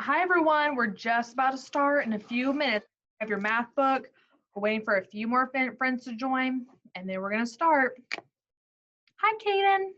Hi, everyone. We're just about to start in a few minutes. Have your math book. We're waiting for a few more friends to join, and then we're going to start. Hi, Kaden.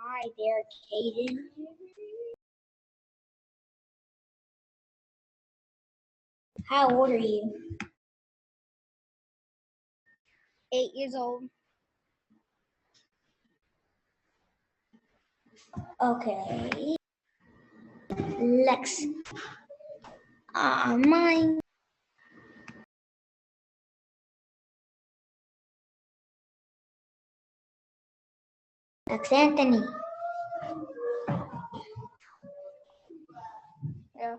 Hi there, Kaden. How old are you? 8 years old. Okay. Lex. Mine. Lex Anthony. Yeah.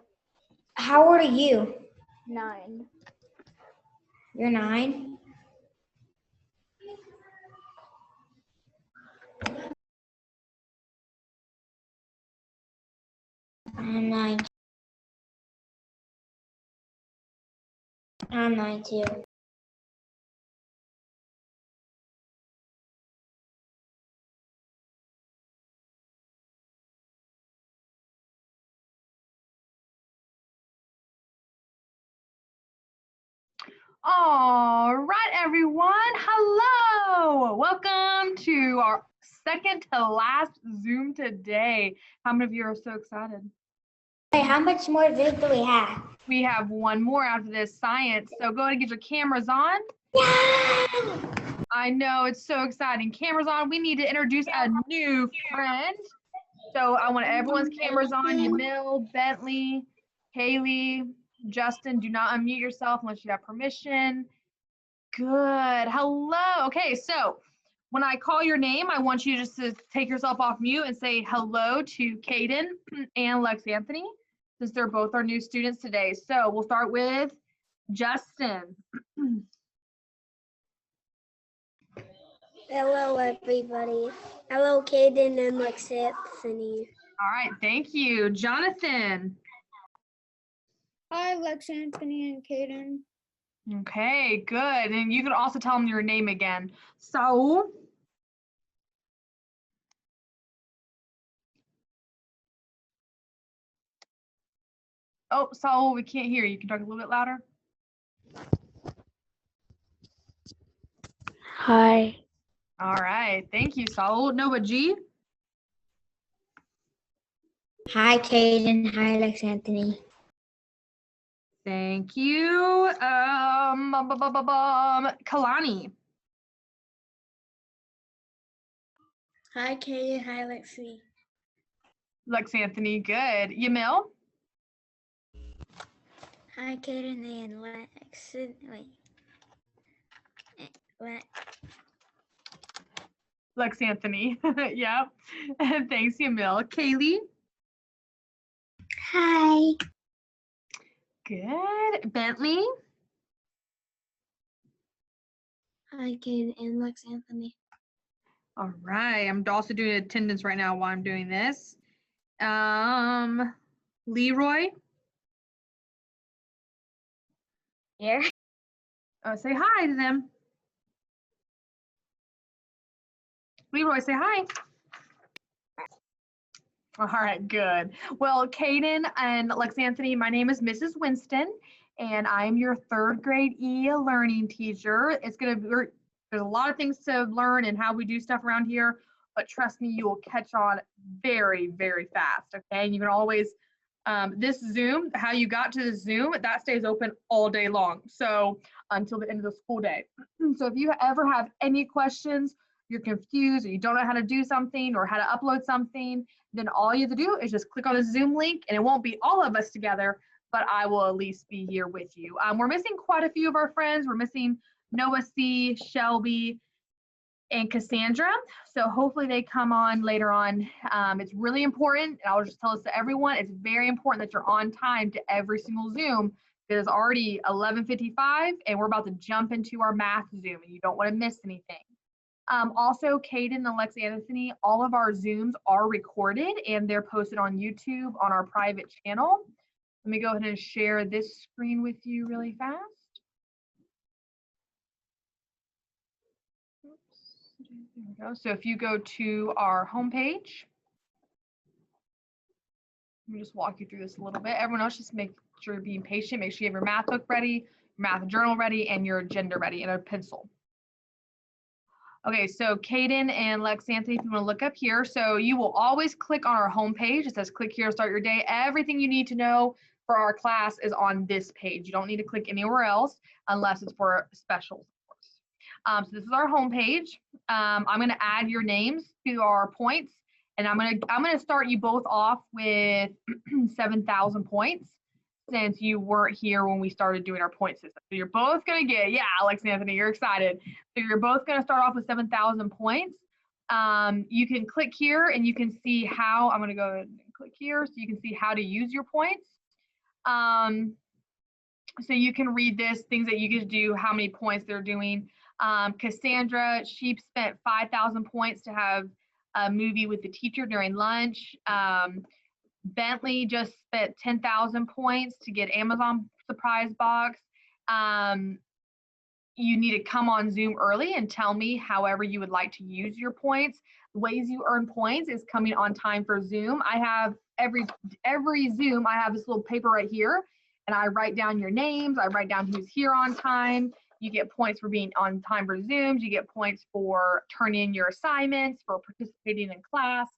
How old are you? 9. You're 9. I'm 9. I'm 9 too. All right, everyone. Hello. Welcome to our second to last Zoom today. How many of you are so excited? Hey, how much more Zoom do we have? We have one more after this science. So go ahead and get your cameras on. Yeah! I know, it's so exciting. Cameras on. We need to introduce a new friend. So I want everyone's cameras on. Yamil, Bentley, Haley, Justin, do not unmute yourself unless you have permission. Good. Hello. Okay, so when I call your name, I want you just to take yourself off mute and say hello to Kaden and Lex Anthony, since they're both our new students today. So we'll start with Justin. Hello, everybody. Hello, Kaden and Lex Anthony. All right, thank you. Jonathan. Hi, Lex Anthony and Kaden. Okay, good. And you could also tell them your name again. Saul. Oh, Saul, we can't hear you. You can talk a little bit louder. Hi. All right, thank you, Saul. Nova G. Hi, Kaden. Hi, Lex Anthony. Thank you. Kalani. Hi, Kaden. Hi, Lexi. Lex Anthony, good. Yamil. Hi, Kaden and Lex. Wait. Lex Anthony. Yep. Thanks, Yamil. Kaylee. Hi. Good. Bentley. Hi, Kaden and Lex Anthony. All right. I'm also doing attendance right now while I'm doing this. Leroy. Here. Say hi to them. Leroy, say hi. All right, good. Well, Kaden and Lex Anthony, my name is Mrs. Winston, and I'm your third grade e-learning teacher. There's a lot of things to learn and how we do stuff around here, but trust me, you will catch on very, very fast, okay? And you can always, this Zoom, how you got to the Zoom, that stays open all day long. So until the end of the school day. So if you ever have any questions, you're confused, or you don't know how to do something or how to upload something, then all you have to do is just click on the Zoom link, and it won't be all of us together, but I will at least be here with you. We're missing quite a few of our friends. We're missing Noah C, Shelby, and Cassandra. So hopefully they come on later on. It's really important, and I'll just tell this to everyone, it's very important that you're on time to every single Zoom. It is already 11:55, and we're about to jump into our math Zoom, and you don't want to miss anything. Also, Kaden and Lex Anthony, all of our Zooms are recorded and they're posted on YouTube on our private channel. Let me go ahead and share this screen with you really fast. Oops, there we go. So if you go to our homepage, let me just walk you through this a little bit. Everyone else, just make sure you're being patient. Make sure you have your math book ready, your math journal ready, and your agenda ready, and a pencil. Okay, so Kaden and Lex Anthony, if you want to look up here, so you will always click on our homepage. It says click here to start your day. Everything you need to know for our class is on this page. You don't need to click anywhere else unless it's for specials, of course. So this is our homepage. I'm going to add your names to our points, and I'm going to start you both off with 7,000 points, since you weren't here when we started doing our point system. So you're both gonna get, yeah, Alex and Anthony, you're excited. So you're both gonna start off with 7,000 points. You can click here and you can see how, I'm gonna go ahead and click here so you can see how to use your points. So you can read this, things that you can do, how many points they're doing. Cassandra, she spent 5,000 points to have a movie with the teacher during lunch. Bentley just spent 10,000 points to get Amazon surprise box. You need to come on Zoom early and tell me however you would like to use your points. The ways you earn points is coming on time for Zoom. I have every Zoom, I have this little paper right here, and I write down your names. I write down who's here on time. You get points for being on time for Zooms. You get points for turning in your assignments, for participating in class.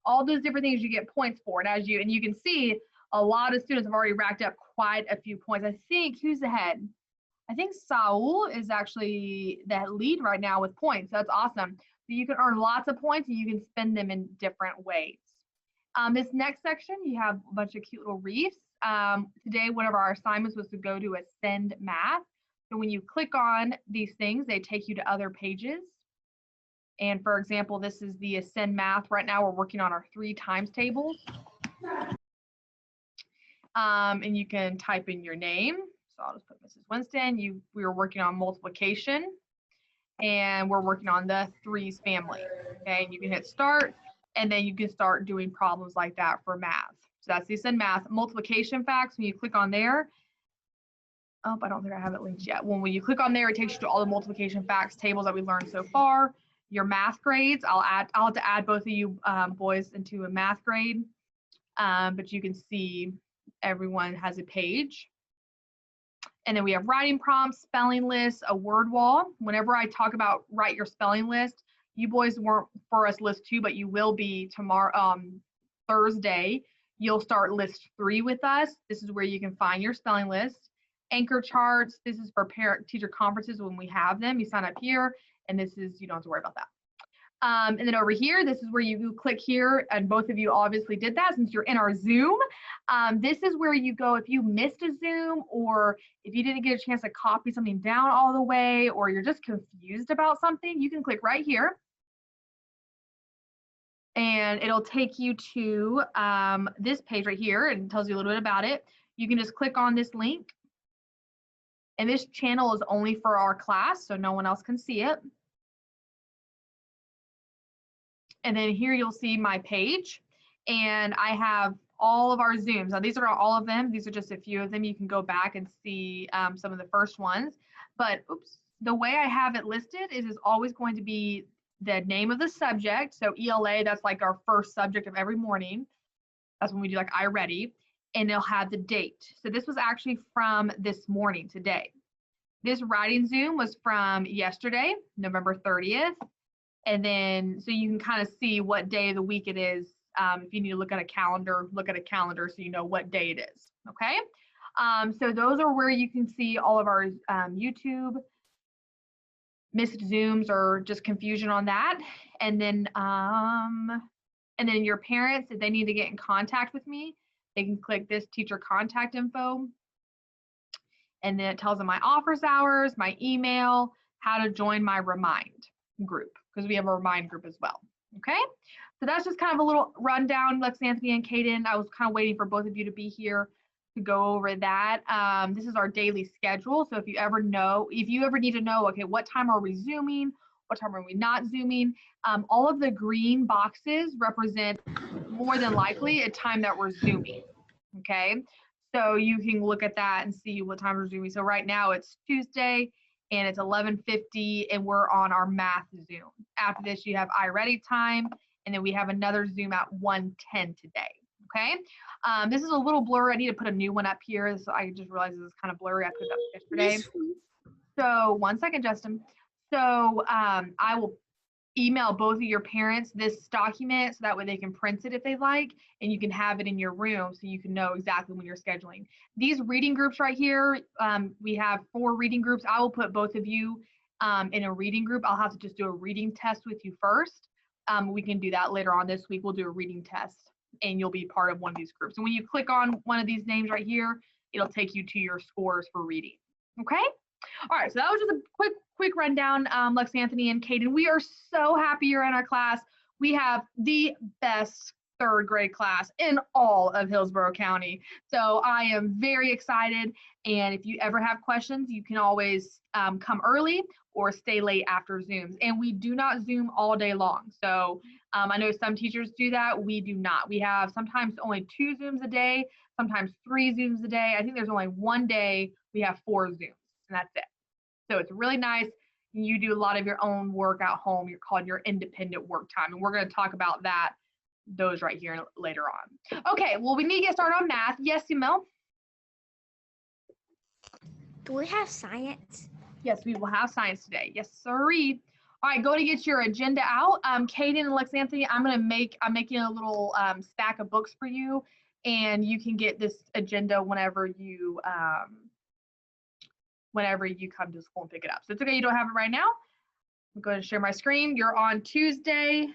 All those different things you get points for. And and you can see a lot of students have already racked up quite a few points. I think, who's ahead? I think Saul is actually the lead right now with points. That's awesome. So you can earn lots of points and you can spend them in different ways. This next section, you have a bunch of cute little wreaths. Today, one of our assignments was to go to Ascend Math. So when you click on these things, they take you to other pages. And for example, this is the Ascend Math. Right now, we're working on our 3 times tables. And you can type in your name. So I'll just put Mrs. Winston. We were working on multiplication, and we're working on the 3's family. Okay, and you can hit start, and then you can start doing problems like that for math. So that's the Ascend Math. Multiplication facts, when you click on there, oh, I don't think I have it linked yet. When you click on there, it takes you to all the multiplication facts tables that we learned so far. Your math grades, I'll have to add both of you boys into a math grade, but you can see everyone has a page. And then we have writing prompts, spelling lists, a word wall. Whenever I talk about write your spelling list, you boys weren't for us list 2, but you will be tomorrow, Thursday. You'll start list 3 with us. This is where you can find your spelling list. Anchor charts, this is for parent teacher conferences when we have them. You sign up here, and this is, you don't have to worry about that. And then over here, this is where you click here, and both of you obviously did that since you're in our Zoom. This is where you go if you missed a Zoom, or if you didn't get a chance to copy something down all the way, or you're just confused about something, you can click right here. And it'll take you to this page right here, and tells you a little bit about it. You can just click on this link. And this channel is only for our class, so no one else can see it. And then here you'll see my page, and I have all of our Zooms. Now these are not all of them. These are just a few of them. You can go back and see some of the first ones. But oops, the way I have it listed is always going to be the name of the subject. So ELA, that's like our first subject of every morning. That's when we do like iReady. And it'll have the date. So this was actually from this morning, today. This writing Zoom was from yesterday, November 30th. And then, so you can kind of see what day of the week it is. If you need to look at a calendar so you know what day it is, okay? So those are where you can see all of our YouTube missed Zooms or just confusion on that. And then your parents, if they need to get in contact with me, they can click this teacher contact info. And then it tells them my office hours, my email, how to join my Remind group, because we have a Remind group as well. Okay, so that's just kind of a little rundown. Lex Anthony and Kaden, I was kind of waiting for both of you to be here to go over that. This is our daily schedule. So if you ever need to know, okay, what time are we Zooming? What time are we not Zooming? All of the green boxes represent more than likely a time that we're Zooming. Okay, so you can look at that and see what time we're Zooming. So right now it's Tuesday and it's 11:50 and we're on our math Zoom. After this, you have iReady time, and then we have another Zoom at 1:10 today. Okay, this is a little blurry. I need to put a new one up here. So I just realized this is kind of blurry. I put it up yesterday. So 1 second, Justin. So I will email both of your parents this document so that way they can print it if they like, and you can have it in your room so you can know exactly when you're scheduling. These reading groups right here, we have 4 reading groups. I will put both of you in a reading group. I'll have to just do a reading test with you first. We can do that later on this week. We'll do a reading test and you'll be part of one of these groups. And when you click on one of these names right here, it'll take you to your scores for reading. Okay? All right, so that was just a quick rundown, Lex Anthony and Kaden. We are so happy you're in our class. We have the best 3rd grade class in all of Hillsborough County. So I am very excited. And if you ever have questions, you can always come early or stay late after Zooms. And we do not Zoom all day long. So I know some teachers do that. We do not. We have sometimes only 2 Zooms a day, sometimes 3 Zooms a day. I think there's only one day we have 4 Zooms. And that's it. So it's really nice. You do a lot of your own work at home. You're called your independent work time. And we're going to talk about those right here later on. Okay, well, we need to get started on math. Yes, Emil? Do we have science? Yes, we will have science today. Yes, sirree. All right, go to get your agenda out. Kaden and Lex Anthony, I'm making a little stack of books for you, and you can get this agenda whenever you come to school and pick it up. So it's okay, you don't have it right now. I'm going to share my screen. You're on Tuesday,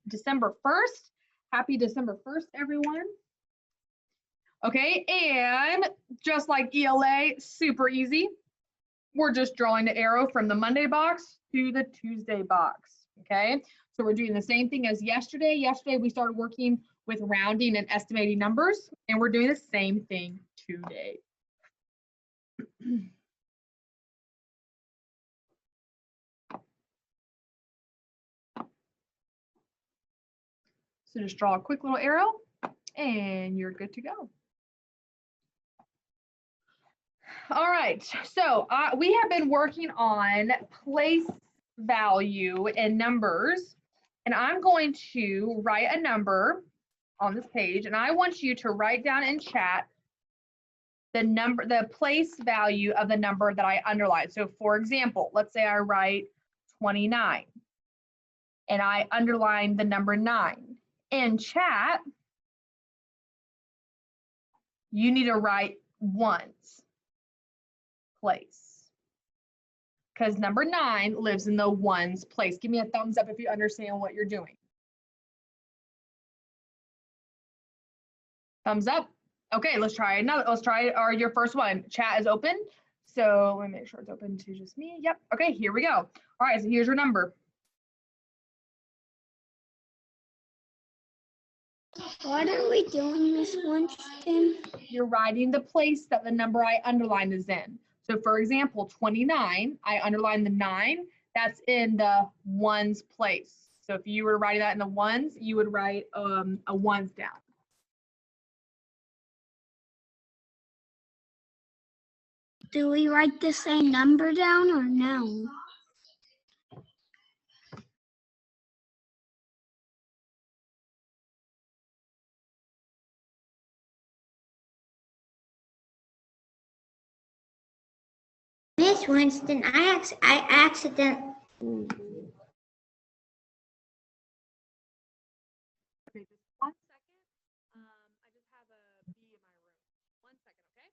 December 1st. Happy December 1st, everyone. Okay, and just like ELA, super easy. We're just drawing the arrow from the Monday box to the Tuesday box, okay? So we're doing the same thing as yesterday. Yesterday, we started working with rounding and estimating numbers, and we're doing the same thing today. So just draw a quick little arrow and you're good to go. All right, so we have been working on place value and numbers, and I'm going to write a number on this page, and I want you to write down in chat the place value of the number that I underlined. So for example, let's say I write 29 and I underline the number 9. In chat, you need to write ones place. because number 9 lives in the ones place. Give me a thumbs up if you understand what you're doing. Thumbs up. Okay, let's try another. Let's try your first one. Chat is open. So let me make sure it's open to just me. Yep. Okay, here we go. All right, so here's your number. What are we doing, Miss Winston? You're writing the place that the number I underlined is in. So for example, 29, I underlined the 9. That's in the ones place. So if you were writing that in the ones, you would write a ones down. Do we write the same number down or no? Miss Winston, I accident. Okay, just 1 second. I just have a bee in my room. 1 second, okay?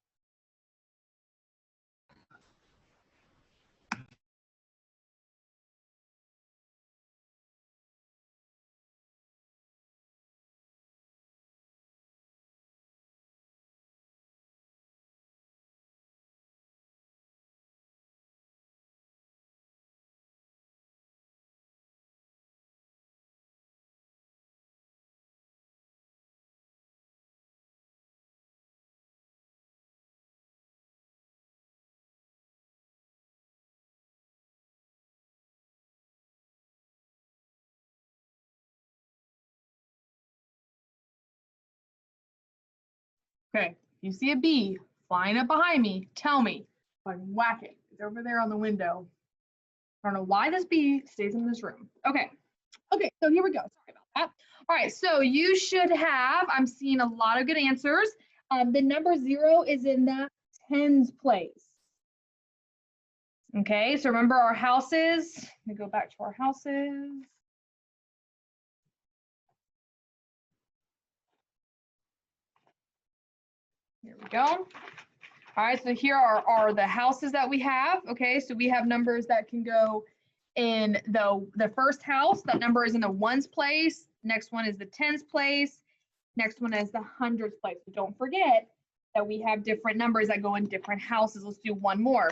Okay, you see a bee flying up behind me, tell me if I can whack it. It's over there on the window. I don't know why this bee stays in this room. Okay, so here we go. Sorry about that. All right, so you should have, I'm seeing a lot of good answers. The number 0 is in the tens place. Okay, so remember our houses. Let me go back to our houses. Here we go. All right, so here are the houses that we have. Okay, so we have numbers that can go in the first house. That number is in the ones place. Next one is the tens place. Next one is the hundreds place. So don't forget that we have different numbers that go in different houses. Let's do one more.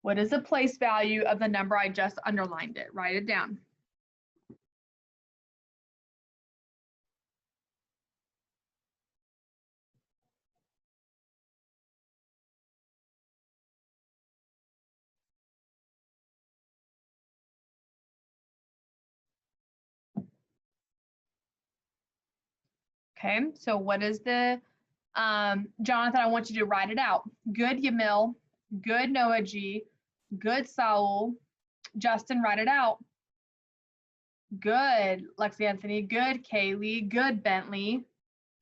What is the place value of the number I just underlined it? Write it down. Okay, so what is the, Jonathan, I want you to write it out. Good, Yamil. Good, Noah G. Good, Saul. Justin, write it out. Good, Lexi Anthony. Good, Kaylee. Good, Bentley.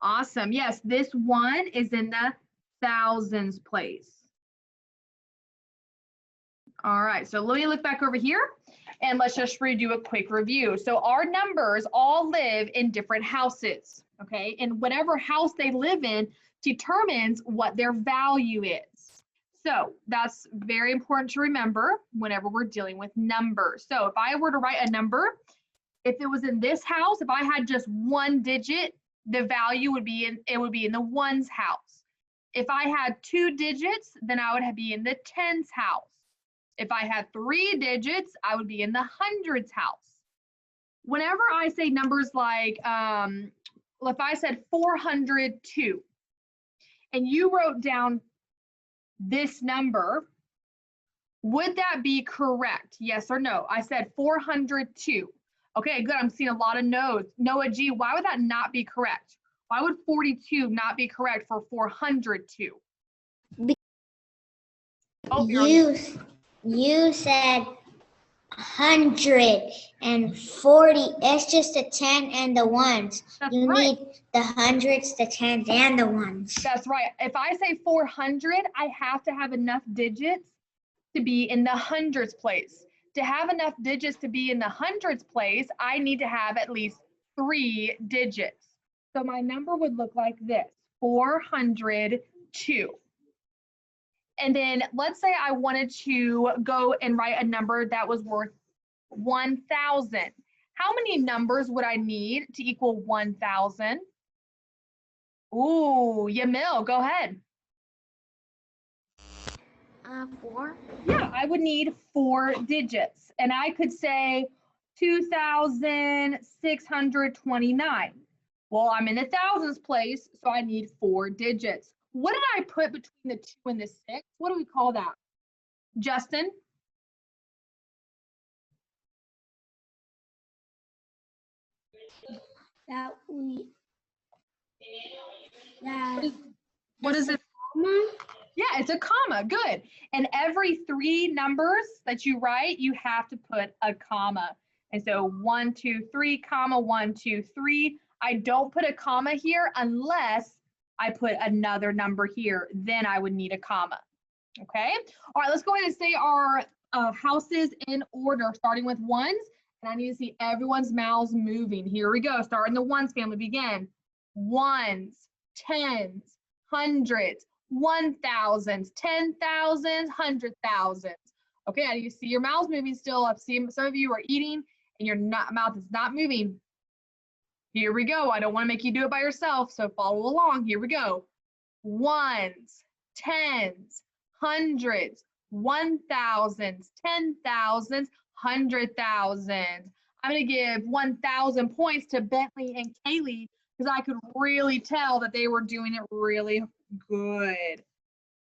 Awesome. Yes, this one is in the thousands place. All right, so let me look back over here and let's just redo a quick review. So our numbers all live in different houses, okay? And whatever house they live in determines what their value is. So that's very important to remember whenever we're dealing with numbers. So if I were to write a number, if it was in this house, if I had just 1 digit, the value would be in the ones house. If I had 2 digits, then I would be in the tens house. If I had 3 digits, I would be in the hundreds house. Whenever I say numbers like, if I said 402, and you wrote down this number, would that be correct? Yes or no? I said 402. Okay, good. I'm seeing a lot of no's. Noah G, why would that not be correct? Why would 42 not be correct for 402? Oh, You said 140. It's just the 10 and the ones. That's you right. need the hundreds, the tens, and the ones. That's right. If I say 400, I have to have enough digits to be in the hundreds place. To have enough digits to be in the hundreds place, I need to have at least 3 digits. So my number would look like this, 402. And then let's say I wanted to go and write a number that was worth 1,000. How many numbers would I need to equal 1,000? Ooh, Yamil, go ahead. 4. Yeah, I would need 4 digits. And I could say 2,629. Well, I'm in the thousands place, so I need 4 digits. What did I put between the 2 and the 6? What do we call that? Justin? That we. What is it? Yeah, it's a comma. Good. And every 3 numbers that you write, you have to put a comma. And so 1, 2, 3, comma, 1, 2, 3. I don't put a comma here unless I put another number here. Then I would need a comma. Okay. All right, let's go ahead and say our houses in order, starting with ones. And I need to see everyone's mouths moving. Here we go. Starting the ones family, begin. Ones, tens, hundreds, 1,000s, 10,000s, 100,000s. Okay, I need to see your mouths moving still. I've seen some of you are eating and your mouth is not moving. Here we go. I don't want to make you do it by yourself, so follow along. Here we go. Ones, tens, hundreds, 1,000s, 10,000s, 100,000s. I'm going to give 1,000 points to Bentley and Kaylee because I could really tell that they were doing it really good.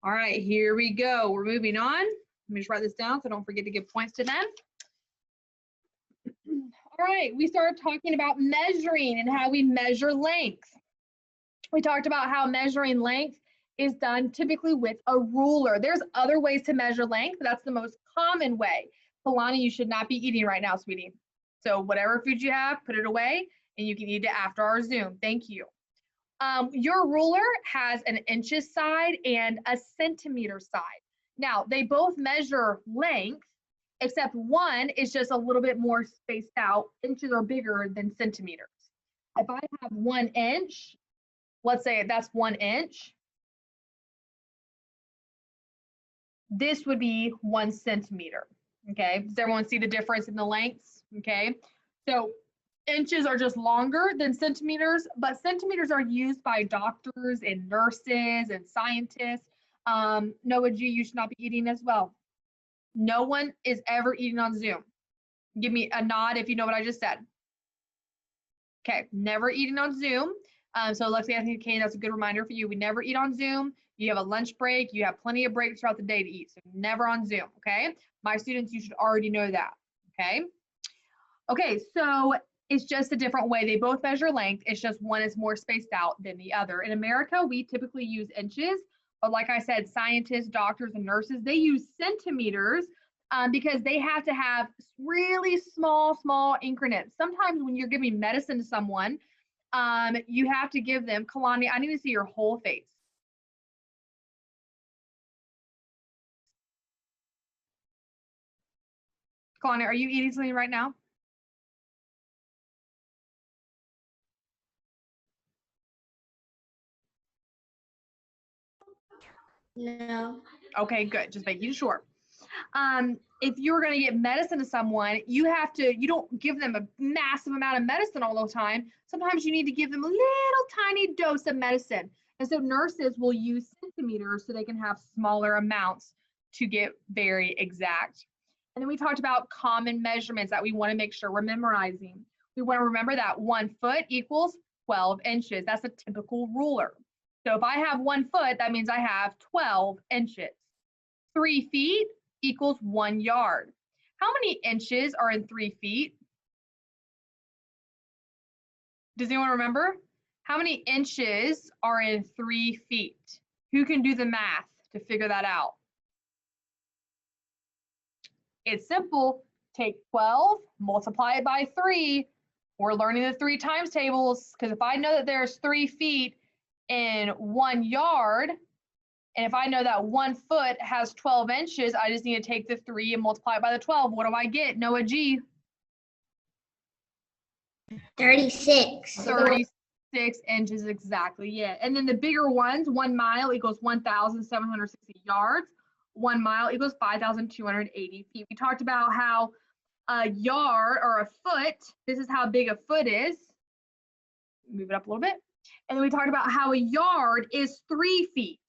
All right, here we go. We're moving on. Let me just write this down so don't forget to give points to them. All right, we started talking about measuring and how we measure length. We talked about how measuring length is done typically with a ruler. There's other ways to measure length, but that's the most common way. Kalani, you should not be eating right now, sweetie. So whatever food you have, put it away and you can eat it after our Zoom. Thank you. Your ruler has an inches side and a centimeter side. Now, they both measure length, except one is just a little bit more spaced out. Inches are bigger than centimeters. If I have 1 inch, let's say that's 1 inch, this would be 1 centimeter. Okay, does everyone see the difference in the lengths? Okay, so inches are just longer than centimeters, but centimeters are used by doctors and nurses and scientists. Noah G, you should not be eating as well. No one is ever eating on Zoom. Give me a nod if you know what I just said. Okay, never eating on Zoom. So Lexi, Anthony, Kane, that's a good reminder for you. We never eat on Zoom. You have a lunch break. You have plenty of breaks throughout the day to eat. So never on Zoom, okay? My students, you should already know that, okay? Okay, so it's just a different way. They both measure length. It's just one is more spaced out than the other. In America, we typically use inches, but like I said, scientists, doctors, and nurses, they use centimeters because they have to have really small increments. Sometimes when you're giving medicine to someone, you have to give them, Kalani, I need to see your whole face. Kalani, are you eating something right now? No. Okay, good. Just making sure. If you're going to get medicine to someone, you don't give them a massive amount of medicine all the time. Sometimes you need to give them a little tiny dose of medicine. And so nurses will use centimeters so they can have smaller amounts to get very exact. And then we talked about common measurements that we want to make sure we're memorizing. We want to remember that 1 foot equals 12 inches. That's a typical ruler. So if I have 1 foot, that means I have 12 inches. 3 feet equals 1 yard. How many inches are in 3 feet? Does anyone remember? How many inches are in 3 feet? Who can do the math to figure that out? It's simple. Take 12, multiply it by 3. We're learning the 3 times tables because if I know that there's 3 feet in 1 yard, and if I know that 1 foot has 12 inches, I just need to take the 3 and multiply it by the 12. What do I get, Noah G? 36. 36. 6 inches exactly, yeah. And then the bigger ones, 1 mile equals 1,760 yards. 1 mile equals 5,280 feet. We talked about how a yard or a foot, this is how big a foot is. Move it up a little bit. And then we talked about how a yard is 3 feet.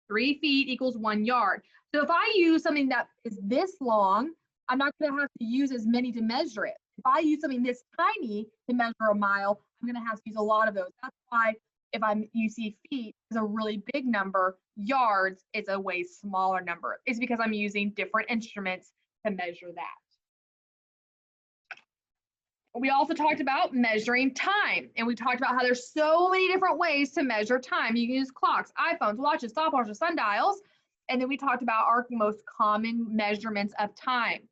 3 feet equals 1 yard. So if I use something that is this long, I'm not going to have to use as many to measure it. If I use something this tiny to measure a mile, I'm going to have to use a lot of those. That's why if you see feet is a really big number, yards is a way smaller number. It's because I'm using different instruments to measure that. We also talked about measuring time, and we talked about how there's so many different ways to measure time. You can use clocks, iPhones, watches, stopwatches, sundials, and then we talked about our most common measurements of time.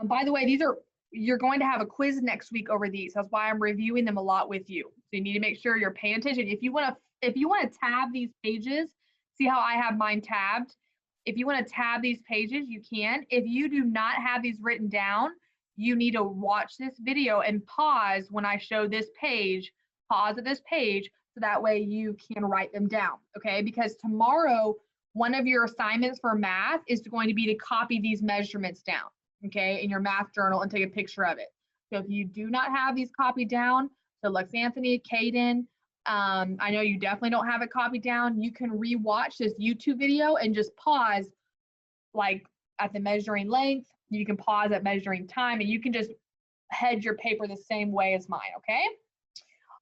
By the way, you're going to have a quiz next week over these. That's why I'm reviewing them a lot with you. So you need to make sure you're paying attention. If you want to tab these pages, see how I have mine tabbed. If you want to tab these pages, you can. If you do not have these written down, you need to watch this video and pause when I show this page, pause at this page, so that way you can write them down, okay? Because tomorrow, one of your assignments for math is going to be to copy these measurements down, okay, in your math journal and take a picture of it. So if you do not have these copied down, so Lex Anthony, Caden, I know you definitely don't have it copied down, you can rewatch this YouTube video and just pause like at the measuring length. You can pause at measuring time, and you can just head your paper the same way as mine, okay?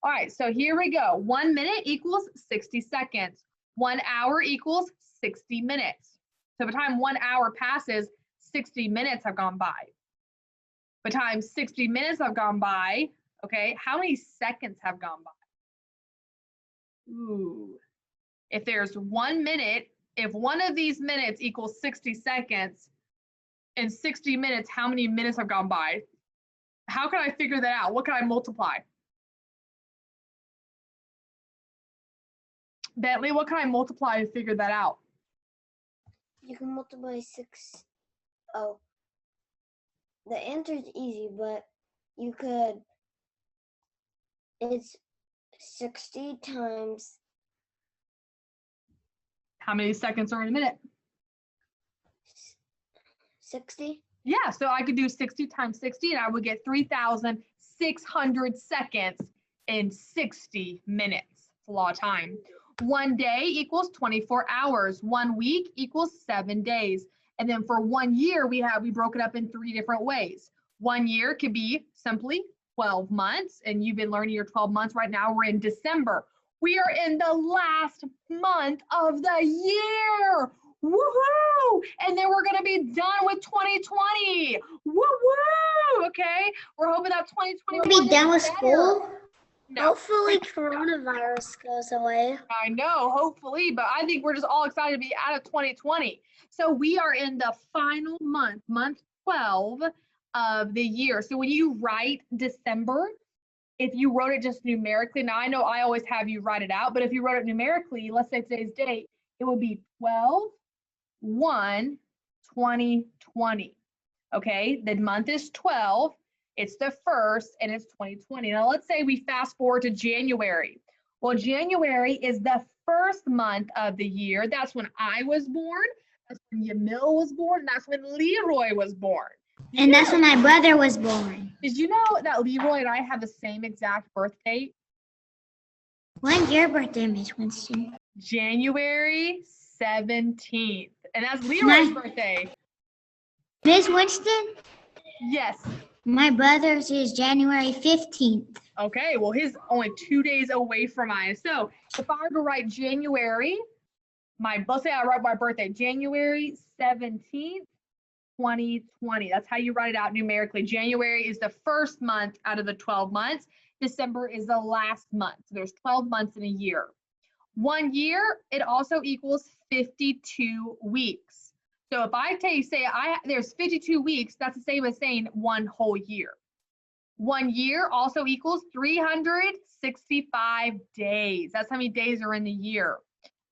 All right, so here we go. 1 minute equals 60 seconds. 1 hour equals 60 minutes. So by the time 1 hour passes, 60 minutes have gone by. By the time 60 minutes have gone by, okay, how many seconds have gone by? Ooh, if there's 1 minute, if one of these minutes equals 60 seconds, in 60 minutes, how many minutes have gone by? How can I figure that out? What can I multiply? Bentley, what can I multiply to figure that out? You can multiply 6. Oh, the answer is easy, but you could, it's 60 times. How many seconds are in a minute? 60? Yeah, so I could do 60 times 60 and I would get 3,600 seconds in 60 minutes. It's a lot of time. 1 day equals 24 hours. 1 week equals 7 days. And then for 1 year, we broke it up in 3 different ways. 1 year could be simply 12 months, and you've been learning your 12 months. Right now, we're in December. We are in the last month of the year. Woohoo! And then we're going to be done with 2020. Woo-woo! Okay, we're hoping that 2021 We'll be done with better. school. No, Hopefully coronavirus goes away. I know, hopefully, but I think we're just all excited to be out of 2020. So we are in the final month, month 12 of the year. So when you write December, if you wrote it just numerically, now I know I always have you write it out, but if you wrote it numerically, let's say today's date, it would be 12/1/2020. Okay, the month is 12, it's the 1st, and it's 2020. Now let's say we fast forward to January. Well, January is the 1st month of the year. That's when I was born, that's when Yamil was born, and that's when Leroy was born. And that's when my brother was born. Did you know that Leroy and I have the same exact birth date? When's your birthday, Miss Winston? January 17th. And that's Leroy's birthday. Miss Winston? Yes. My brother's is January 15th. Okay, well, his only 2 days away from mine. So if I were to write January, let's say I write my birthday, January 17th, 2020. That's how you write it out numerically. January is the 1st month out of the 12 months. December is the last month. So there's 12 months in a year. 1 year, it also equals 52 weeks. So if I say there's 52 weeks, that's the same as saying 1 whole year. 1 year also equals 365 days. That's how many days are in the year.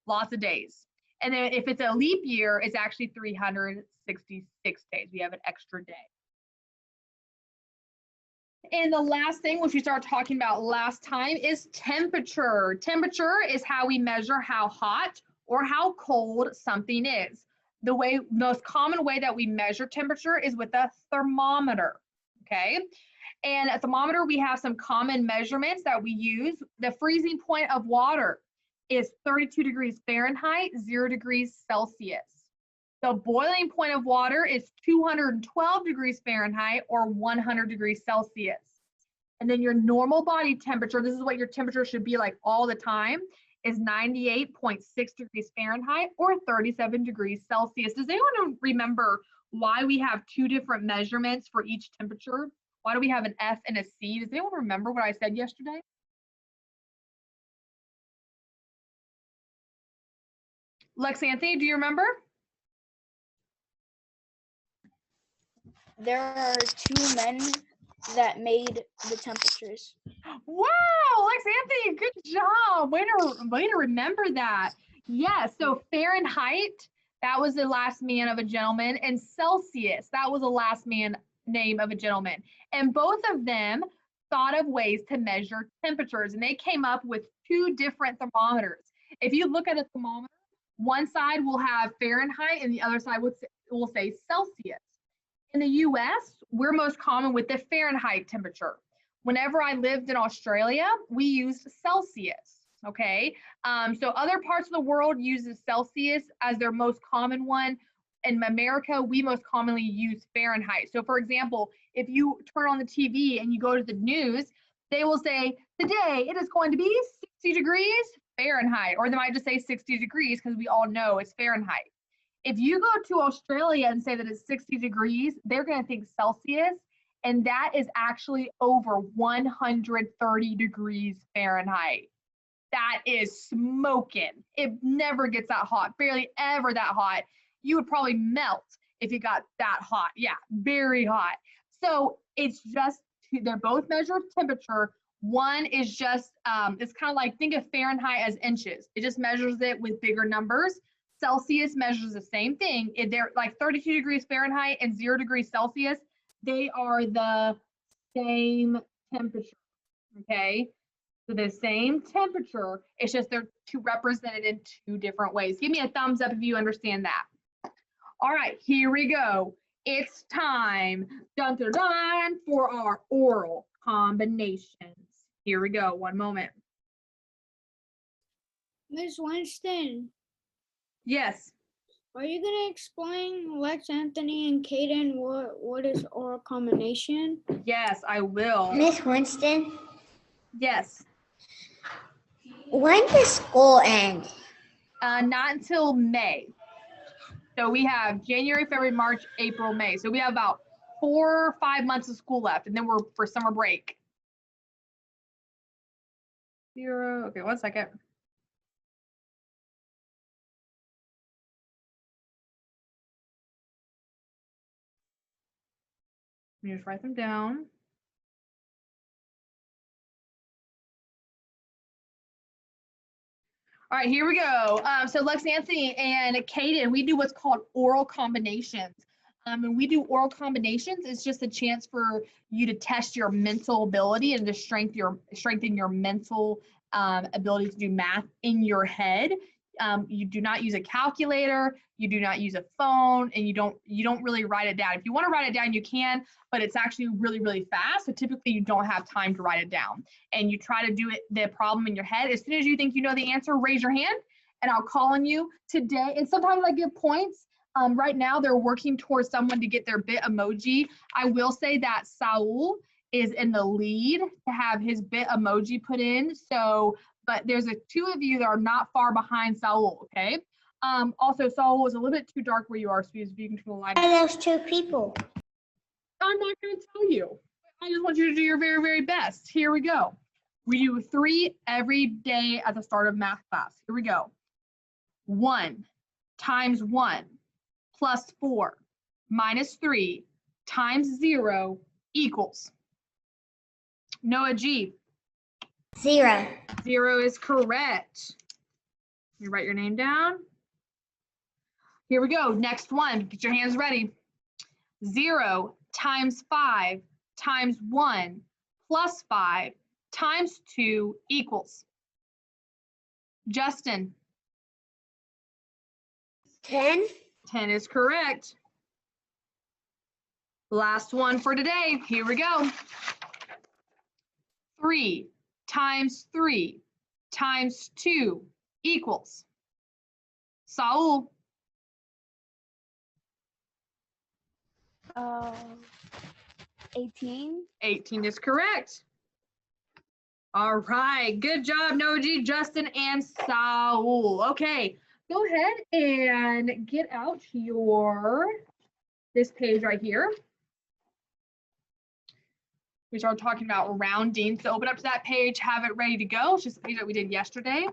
Lots of days. And then if it's a leap year, it's actually 366 days. We have an extra day. And the last thing, which we started talking about last time, is temperature. Temperature is how we measure how hot or how cold something is. The most common way that we measure temperature is with a thermometer, okay? And a thermometer, we have some common measurements that we use. The freezing point of water is 32 degrees Fahrenheit, 0 degrees Celsius. The boiling point of water is 212 degrees Fahrenheit or 100 degrees Celsius. And then your normal body temperature, this is what your temperature should be like all the time, is 98.6 degrees Fahrenheit or 37 degrees Celsius. Does anyone remember why we have two different measurements for each temperature? Why do we have an F and a C? Does anyone remember what I said yesterday? Lex Anthony, do you remember? There are two men that made the temperatures. Wow, Lex Anthony, good job. Way to remember that. Yes, so Fahrenheit, that was the last man of a gentleman, and Celsius, that was the last man name of a gentleman. And both of them thought of ways to measure temperatures, and they came up with two different thermometers. If you look at a thermometer, one side will have Fahrenheit and the other side will say Celsius. In the US, we're most common with the Fahrenheit temperature. Whenever I lived in Australia, we used Celsius, okay? So other parts of the world uses Celsius as their most common one. In America, we most commonly use Fahrenheit. So for example, if you turn on the TV and you go to the news, they will say, today it is going to be 60 degrees Fahrenheit, or they might just say 60 degrees because we all know it's Fahrenheit. If you go to Australia and say that it's 60 degrees, they're going to think Celsius, and that is actually over 130 degrees Fahrenheit. That is smoking. It never gets that hot, barely ever that hot. You would probably melt if it got that hot. Yeah, very hot. So it's just, they're both measured temperature. One is just, it's kind of like, think of Fahrenheit as inches. It just measures it with bigger numbers. Celsius measures the same thing. If they're like 32 degrees Fahrenheit and 0 degrees Celsius, they are the same temperature, okay? So the same temperature, it's just they're represented in two different ways. Give me a thumbs up if you understand that. All right, here we go. It's time, dun, dun, dun, for our oral combinations. Here we go, one moment. Miss Winston, Yes. are you gonna explain Lex Anthony and Kaden what is oral combination? Yes, I will. Miss Winston, Yes. when does school end? Not until May. So we have January, February, March, April, May. So we have about 4 or 5 months of school left, and then we're for summer break. 0. Okay, 1 second. Let me just write them down. All right, here we go. So Lex Anthony and Kaden, we do what's called oral combinations. And we do oral combinations. It's just a chance for you to test your mental ability and to strengthen your mental ability to do math in your head. You do not use a calculator, you do not use a phone, and you don't really write it down. If you want to write it down, you can, but it's actually really, really fast. So typically you don't have time to write it down. And you try to do the problem in your head. As soon as you think you know the answer, raise your hand and I'll call on you today. And sometimes I give points. Right now they're working towards someone to get their bit emoji. I will say that Saul is in the lead to have his bit emoji put in. So, but there's two of you that are not far behind Saul, okay? Also, Saul was a little bit too dark where you are, so if you can turn the light. Why are those two people? I'm not going to tell you. I just want you to do your very, very best. Here we go. We do 3 every day at the start of math class. Here we go. 1 times 1 plus 4 minus 3 times 0 equals. Noah G. 0. 0 is correct. You write your name down. Here we go. Next one. Get your hands ready. 0 times 5 times 1 plus 5 times 2 equals? Justin, 10. 10 is correct. Last one for today. Here we go. 3 times 3 times 2 equals? Saul, 18. 18 is correct. All right, good job, Noji, Justin, and Saul. Okay, go ahead and get out this page right here. We started talking about rounding, so open up to that page, have it ready to go. It's just the page that we did yesterday.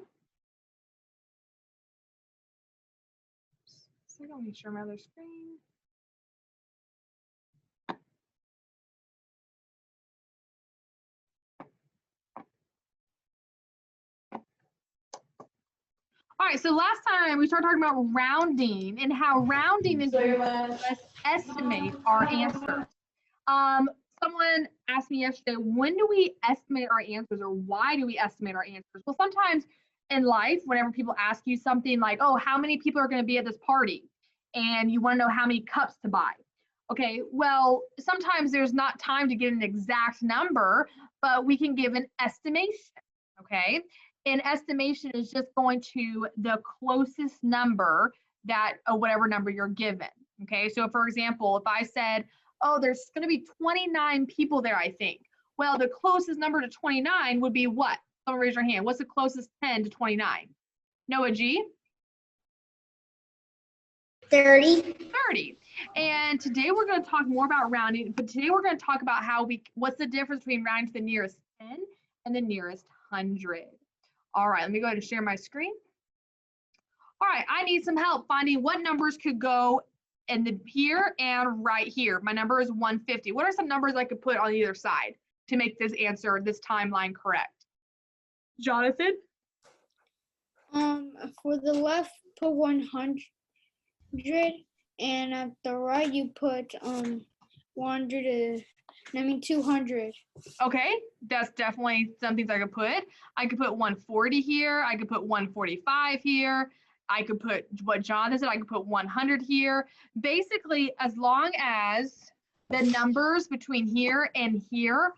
So I don't need to share my other screen. All right, so last time we started talking about rounding and how rounding is used to let us estimate our answers. Someone asked me yesterday, when do we estimate our answers, or why do we estimate our answers? Well, sometimes in life, whenever people ask you something like, oh, how many people are going to be at this party? And you want to know how many cups to buy. Okay, well, sometimes there's not time to give an exact number, but we can give an estimation, okay? An estimation is just going to the closest number that, whatever number you're given, okay? So for example, if I said, oh, there's gonna be 29 people there, I think. Well, the closest number to 29 would be what? Someone raise your hand. What's the closest 10 to 29? Noah G? 30. 30. And today we're going to talk more about rounding, but today we're going to talk about what's the difference between rounding to the nearest 10 and the nearest 100. All right, let me go ahead and share my screen. All right, I need some help finding what numbers could go in here and right here. My number is 150. What are some numbers I could put on either side to make this answer, this timeline correct? Jonathan? For the left, put 100, and at the right, you put 200. Okay, that's definitely some things I could put. I could put 140 here. I could put 145 here. I could put what Jonathan said. I could put 100 here. Basically, as long as the numbers between here and here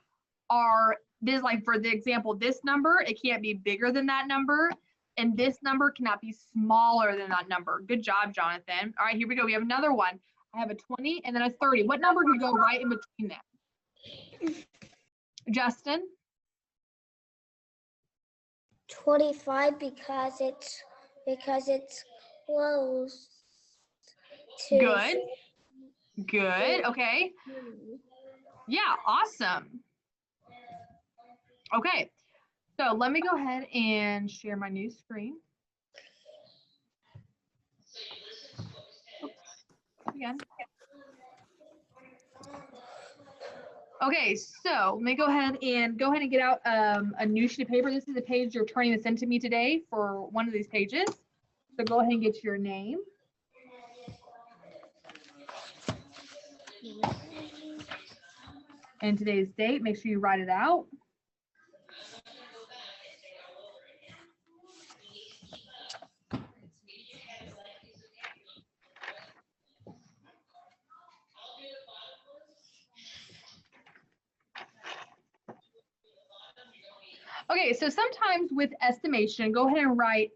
are this, like for the example, this number, it can't be bigger than that number. And this number cannot be smaller than that number. Good job, Jonathan. All right, here we go. We have another one. I have a 20 and then a 30. What number could go right in between them? Justin? 25 because it's close to Good. Good. Okay. Yeah, awesome. Okay. So let me go ahead and share my new screen. Oops. Again. Okay, so let me go ahead and get out a new sheet of paper. This is the page you're turning this into me today for one of these pages. So go ahead and get your name. And today's date, make sure you write it out. Okay, so sometimes with estimation, go ahead and write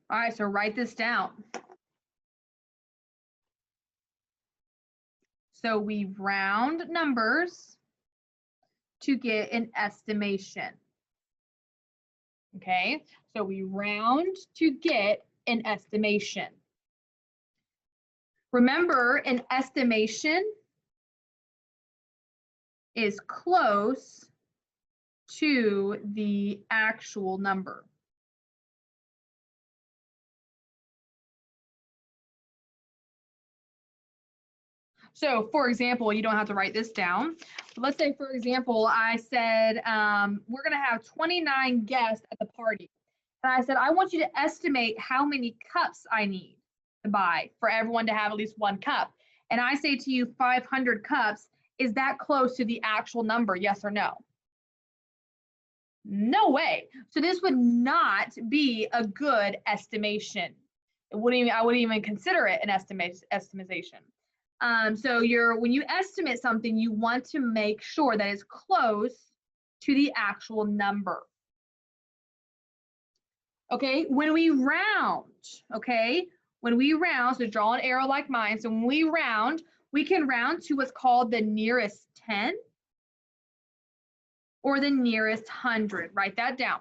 all right, so write this down. So we round numbers to get an estimation. Okay, so we round to get an estimation. Remember, an estimation is close to the actual number. So for example, you don't have to write this down. But let's say, for example, I said, we're going to have 29 guests at the party. And I said, I want you to estimate how many cups I need to buy for everyone to have at least one cup. And I say to you 500 cups. Is that close to the actual number? Yes or no? No way. So this would not be a good estimation. I wouldn't even consider it an estimation. So when you estimate something, you want to make sure that it's close to the actual number. Okay, when we round, so draw an arrow like mine. So when we round, we can round to what's called the nearest 10 or the nearest 100. Write that down.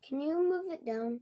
Can you move it down?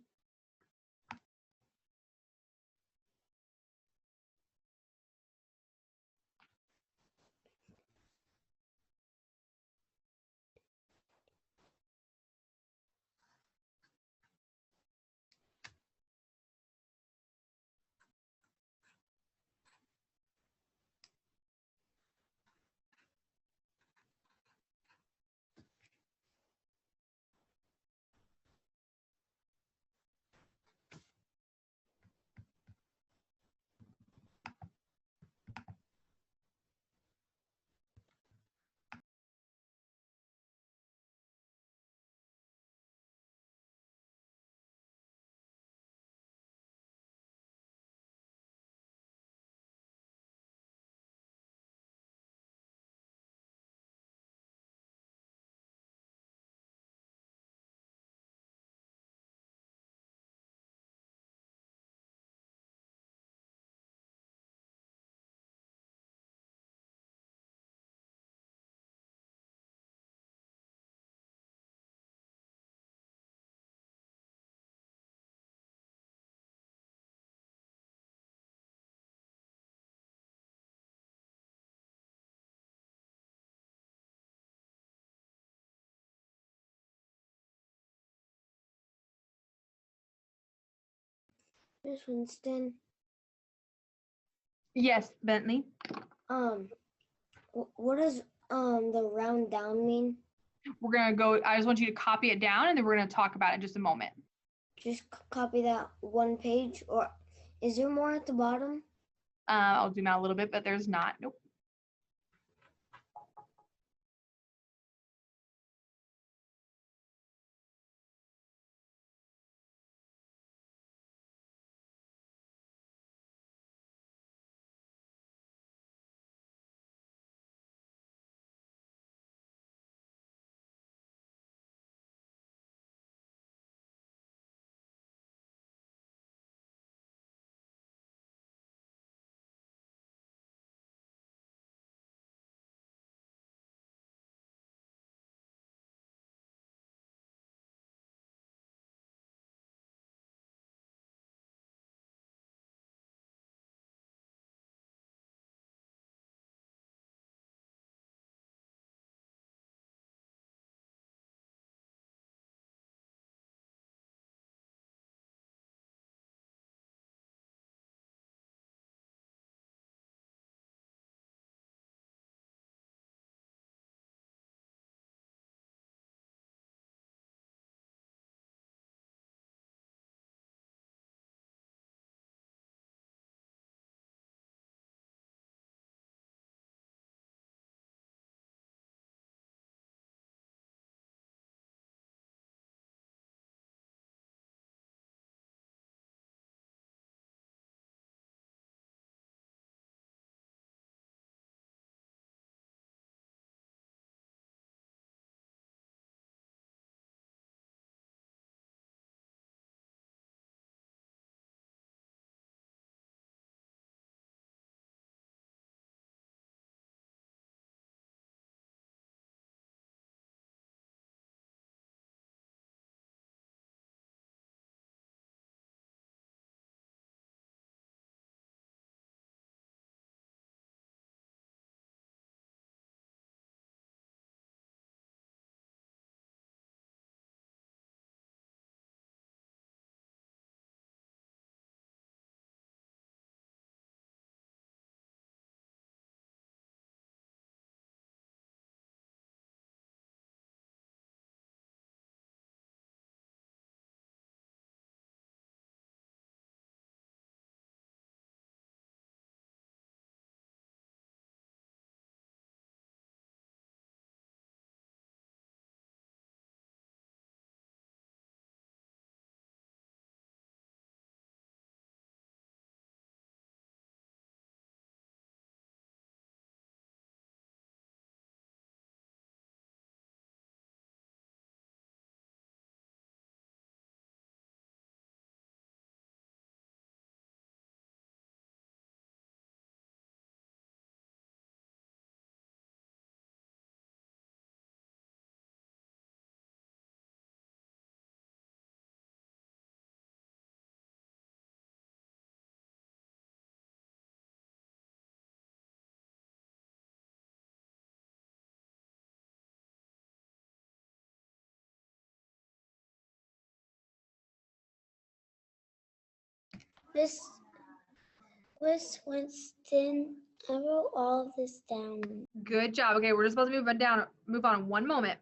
Miss Winston, Yes, Bentley. what does the round down mean? We're gonna go, I just want you to copy it down and then we're gonna talk about it in just a moment. Just copy that one page, or is there more at the bottom? I'll zoom out a little bit, but there's not. Nope. Miss Winston, I wrote all of this down. Good job. Okay, we're just supposed to move on in 1 moment.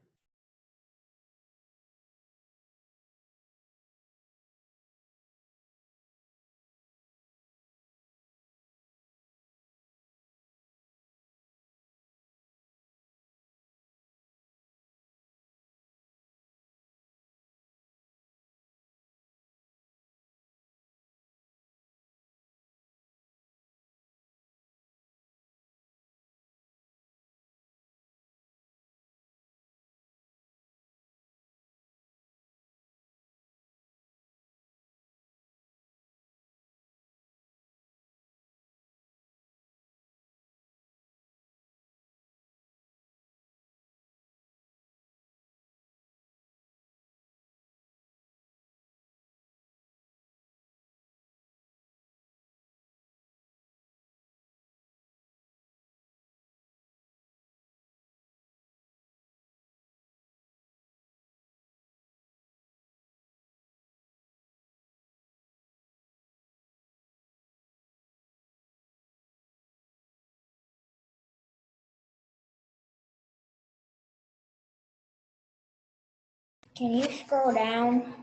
Can you scroll down?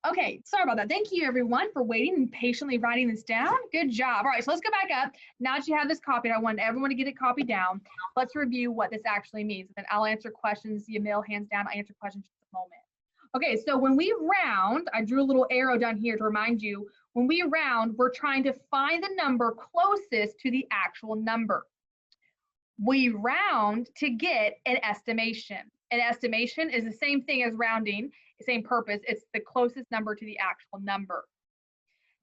Okay, sorry about that. Thank you everyone for waiting and patiently writing this down. Good job. All right, so let's go back up. Now that you have this copied, I want everyone to get it copied down. Let's review what this actually means. And I'll answer questions, Yamil, hands down, I'll answer questions in just a moment. Okay, so when we round, I drew a little arrow down here to remind you, when we round, we're trying to find the number closest to the actual number. We round to get an estimation. An estimation is the same thing as rounding, same purpose. It's the closest number to the actual number.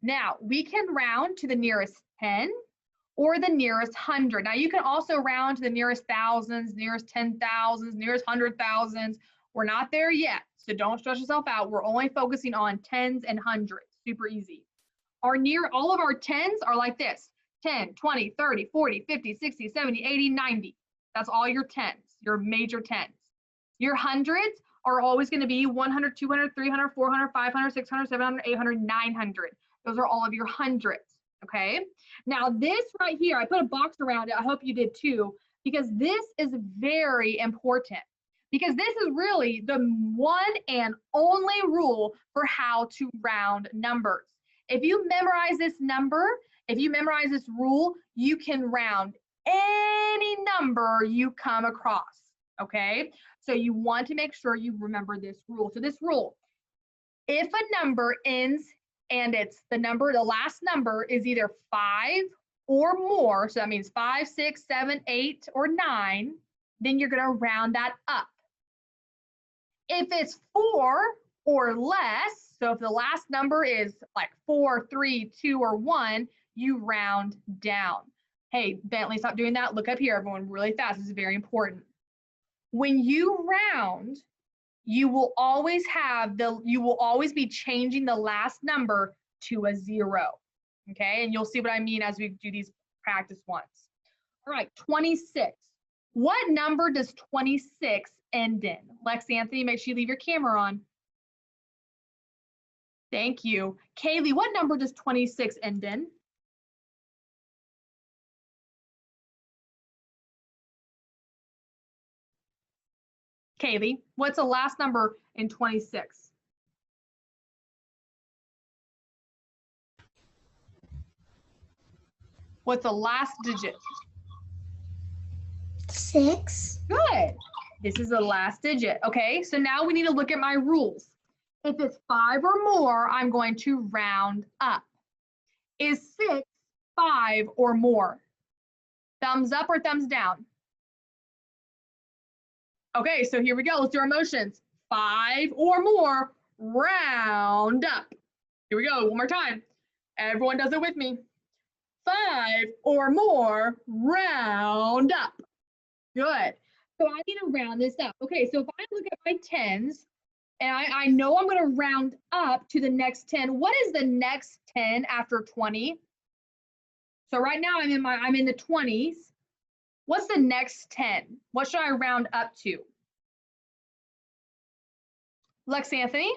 Now, we can round to the nearest 10 or the nearest 100. Now, you can also round to the nearest thousands, nearest 10,000s, nearest 100,000s. We're not there yet, so don't stress yourself out. We're only focusing on tens and hundreds. Super easy. All of our tens are like this: 10, 20, 30, 40, 50, 60, 70, 80, 90. That's all your tens, your major tens. Your hundreds are always going to be 100, 200, 300, 400, 500, 600, 700, 800, 900. Those are all of your hundreds, okay? Now this right here, I put a box around it. I hope you did too, because this is very important. Because this is really the one and only rule for how to round numbers. If you memorize this number, if you memorize this rule, you can round any number you come across, okay? So you want to make sure you remember this rule. So this rule, if a number ends and the last number is either 5 or more, so that means 5, 6, 7, 8, or 9, then you're gonna round that up. If it's 4 or less, so if the last number is like 4, 3, 2, or 1, you round down. Hey, Bentley, stop doing that. Look up here, everyone, really fast. This is very important. When you round, you will always be changing the last number to a 0. Okay, and you'll see what I mean as we do these practice ones. All right, 26. What number does 26 end in? Lex Anthony, make sure you leave your camera on. Thank you. Kaylee, what number does 26 end in? Kaylee, what's the last number in 26? What's the last digit? 6. Good. This is the last digit. Okay, so now we need to look at my rules. If it's 5 or more, I'm going to round up. Is 6 5 or more? Thumbs up or thumbs down? Okay, so here we go. Let's do our motions. 5 or more, round up. Here we go, one more time. Everyone does it with me. 5 or more, round up. Good. So I need to round this up. Okay, so if I look at my 10s, and I know I'm gonna round up to the next 10. What is the next 10 after 20? So right now I'm in the 20s. What's the next 10? What should I round up to? Lex Anthony?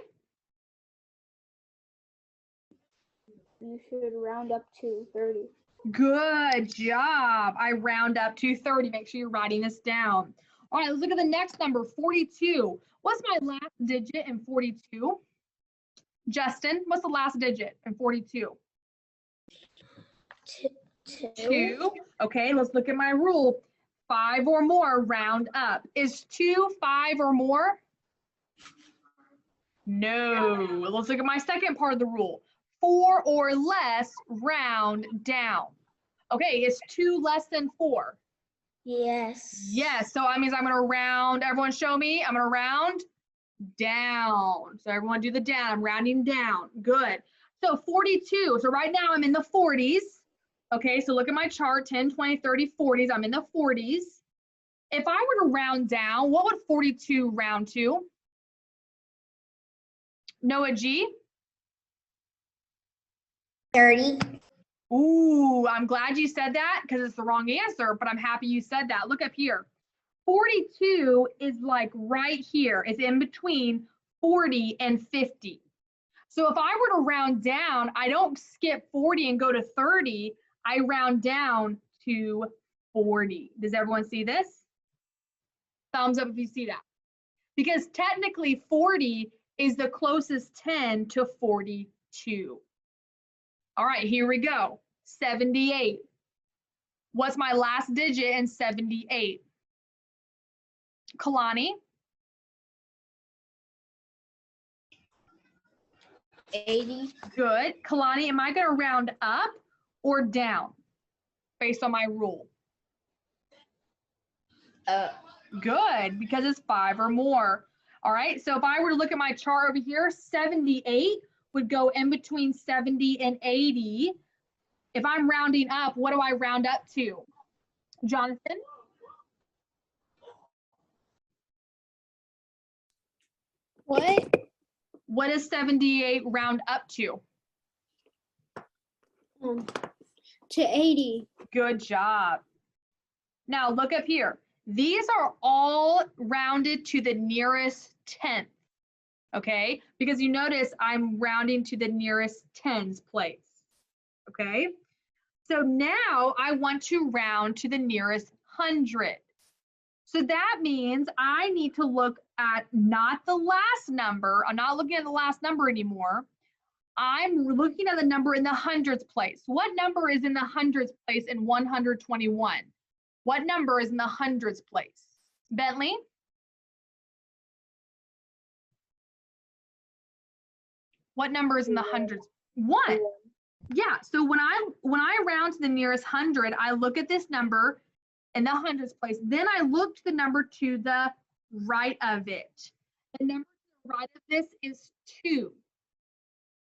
You should round up to 30. Good job. I round up to 30. Make sure you're writing this down. All right, let's look at the next number, 42. What's my last digit in 42? Justin, what's the last digit in 42? 2. Okay, let's look at my rule. 5 or more, round up. Is 2 5 or more? No. Let's look at my second part of the rule. 4 or less, round down. Okay, is 2 less than 4? Yes. Yes, so that means I'm gonna round, everyone show me, I'm gonna round down. So everyone do the down, I'm rounding down, good. So 42, so right now I'm in the 40s. Okay, so look at my chart, 10, 20, 30, 40s, I'm in the 40s. If I were to round down, what would 42 round to? Noah G? 30. Ooh, I'm glad you said that because it's the wrong answer, but I'm happy you said that. Look up here. 42 is like right here. It's in between 40 and 50. So if I were to round down, I don't skip 40 and go to 30. I round down to 40. Does everyone see this? Thumbs up if you see that. Because technically 40 is the closest 10 to 42. All right, here we go. 78. What's my last digit in 78? Kalani? 80. Good. Kalani, am I going to round up or down based on my rule? Good, because it's 5 or more. All right, so if I were to look at my chart over here, 78 would go in between 70 and 80. If I'm rounding up, what do I round up to? Jonathan? What does 78 round up to? To 80. Good job. Now look up here. These are all rounded to the nearest 10th, okay? Because you notice I'm rounding to the nearest tens place, okay? So now I want to round to the nearest 100. So that means I need to look at not the last number. I'm not looking at the last number anymore. I'm looking at the number in the hundreds place. What number is in the hundreds place in 121? What number is in the hundreds place? Bentley? What number is in the hundreds? 1. Yeah, so when I round to the nearest 100, I look at this number in the hundreds place. Then I look to the number to the right of it. The number to the right of this is 2.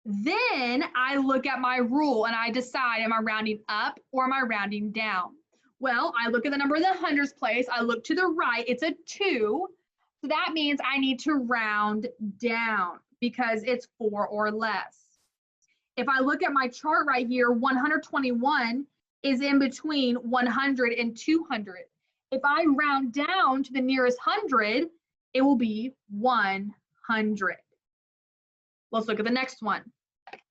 Then I look at my rule and I decide, am I rounding up or am I rounding down? Well, I look at the number in the hundreds place. I look to the right, it's a 2. So that means I need to round down because it's 4 or less. If I look at my chart right here, 121 is in between 100 and 200. If I round down to the nearest 100, it will be 100. Let's look at the next one.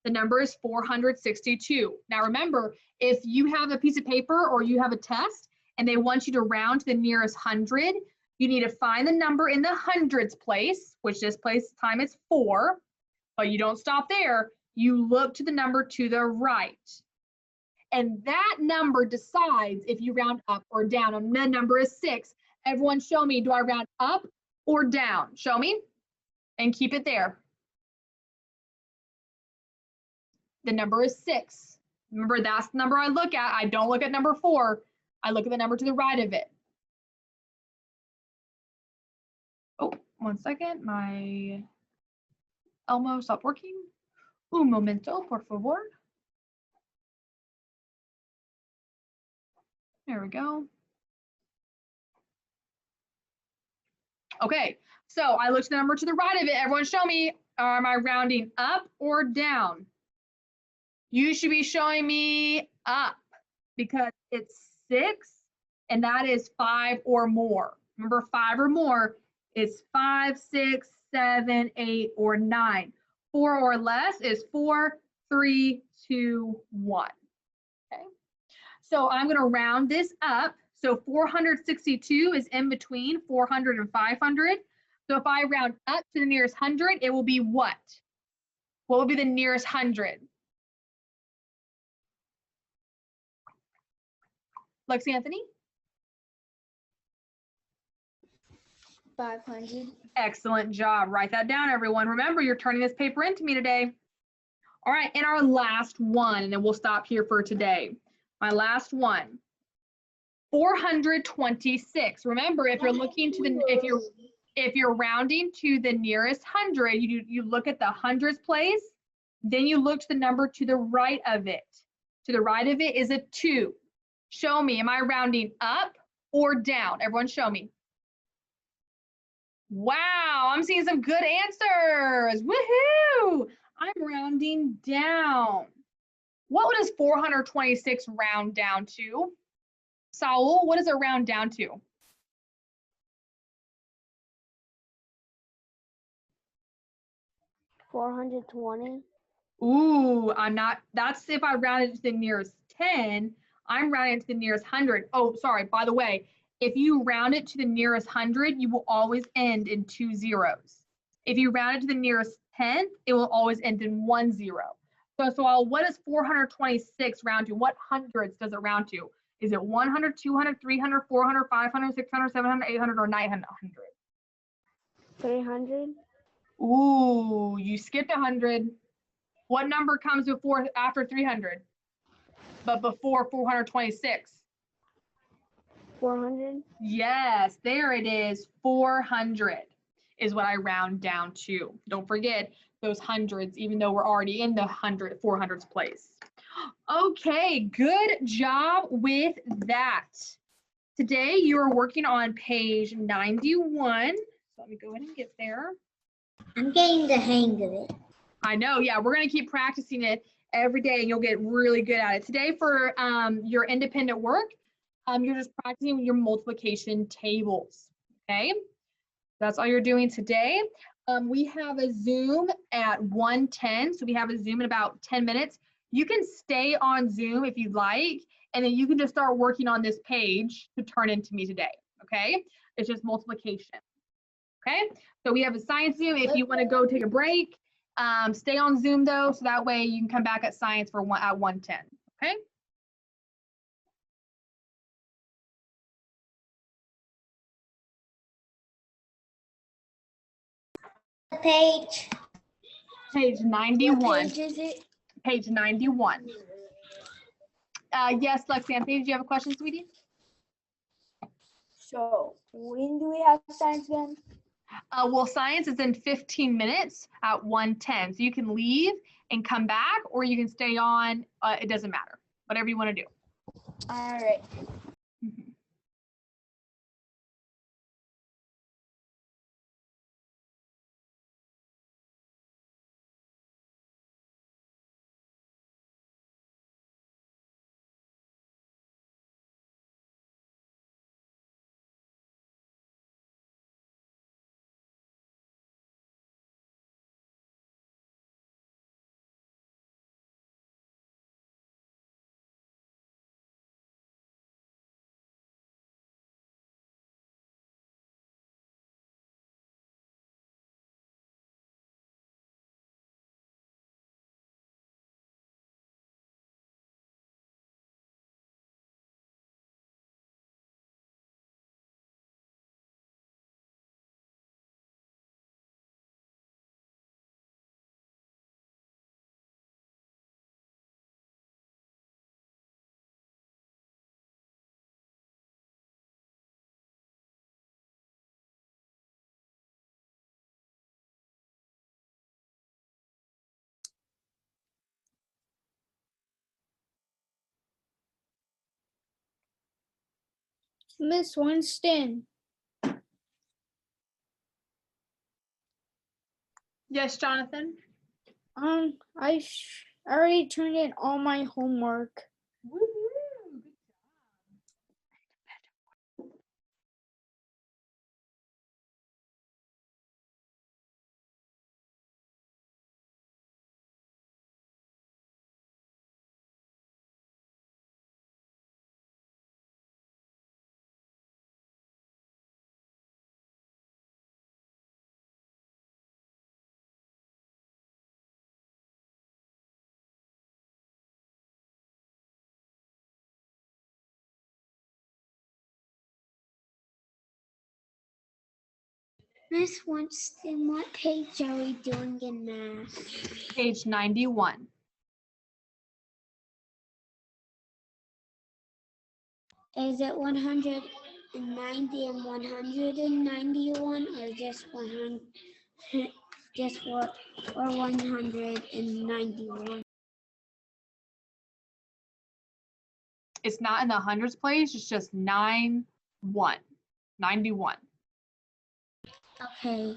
The number is 462. Now remember, if you have a piece of paper or you have a test and they want you to round to the nearest 100, you need to find the number in the hundreds place, which this time is 4, but you don't stop there. You look to the number to the right. And that number decides if you round up or down. And the number is 6. Everyone show me, do I round up or down? Show me and keep it there. The number is 6. Remember, that's the number I look at. I don't look at number 4. I look at the number to the right of it. Oh, 1 second. My Elmo stopped working. Un momento, por favor. There we go. Okay, so I looked at the number to the right of it. Everyone show me, am I rounding up or down? You should be showing me up because it's 6 and that is 5 or more. Remember, 5 or more is 5, 6, 7, 8, or 9. 4 or less is 4, 3, 2, 1. Okay, so I'm going to round this up. So 462 is in between 400 and 500. So if I round up to the nearest 100, it will be what? What would be the nearest 100? Lexi Anthony? 500. Excellent job. Write that down, everyone. Remember, you're turning this paper into me today. All right, and our last one, and then we'll stop here for today. My last one, 426. Remember, if you're looking to the, if you're rounding to the nearest 100, you look at the hundreds place, then you look to the number to the right of it. To the right of it is a 2. Show me, am I rounding up or down? Everyone show me. Wow, I'm seeing some good answers. Woohoo! I'm rounding down. What does 426 round down to? Saul, what does it round down to? $420. Ooh, I'm not, that's if I rounded to the nearest 10. I'm rounding to the nearest 100. Oh, sorry, by the way, if you round it to the nearest 100, you will always end in 2 zeros. If you round it to the nearest 10th, it will always end in 1 0. So what does 426 round to? What hundreds does it round to? Is it 100, 200, 300, 400, 500, 600, 700, 800, or 900? 300. Ooh, you skipped 100. What number comes before after 300? But before 426? 400. Yes, there it is. 400 is what I round down to. Don't forget those hundreds, even though we're already in the 400s place. Okay, good job with that. Today you are working on page 91. So let me go ahead and get there. I'm getting the hang of it. I know, yeah, we're gonna keep practicing it every day and you'll get really good at it. Today for your independent work, you're just practicing your multiplication tables, okay? That's all you're doing today. We have a Zoom at 1:10, so we have a Zoom in about 10 minutes. You can stay on Zoom if you'd like, and then you can just start working on this page to turn into me today, okay? It's just multiplication, okay? So we have a science Zoom. If you wanna go take a break, stay on Zoom though, so that way you can come back at science for at 1:10, okay? Page. Page 91. What page is it? Page 91. Yes, Lexi Anthony, did you have a question, sweetie? So when do we have science again? Well, science is in 15 minutes at 1:10. So you can leave and come back, or you can stay on. It doesn't matter. Whatever you want to do. All right. Mhm. Miss Winston, Yes, Jonathan? I already turned in all my homework. Woohoo! Miss Winston, what page are we doing in math? Page 91. Is it 190 and 191 or just 100, just what, or 191? It's not in the hundreds place, it's just 91. Okay.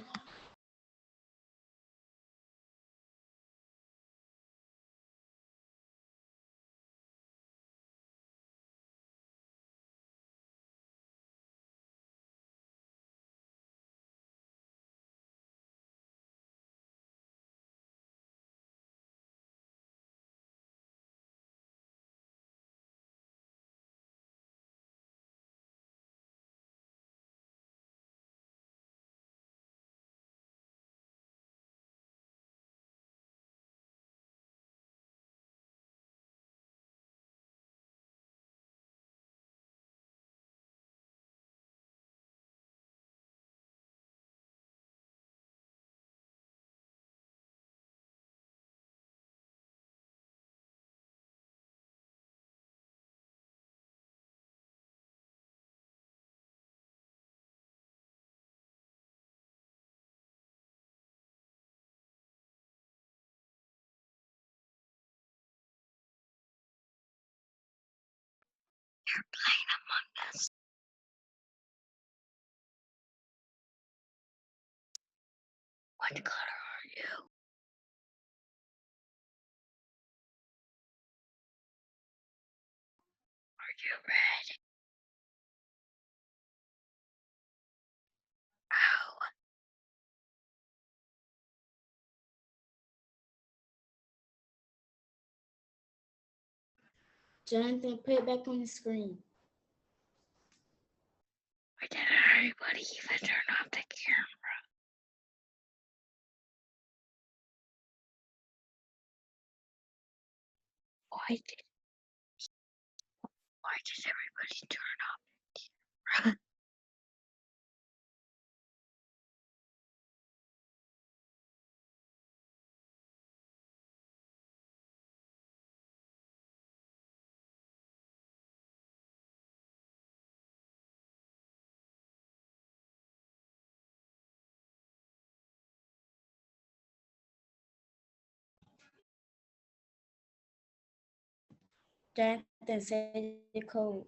What color are you? Are you red? Oh. Jonathan, put it back on the screen. Why didn't everybody even turn off the camera? Why did everybody turn off the camera? Jonathan, say the code.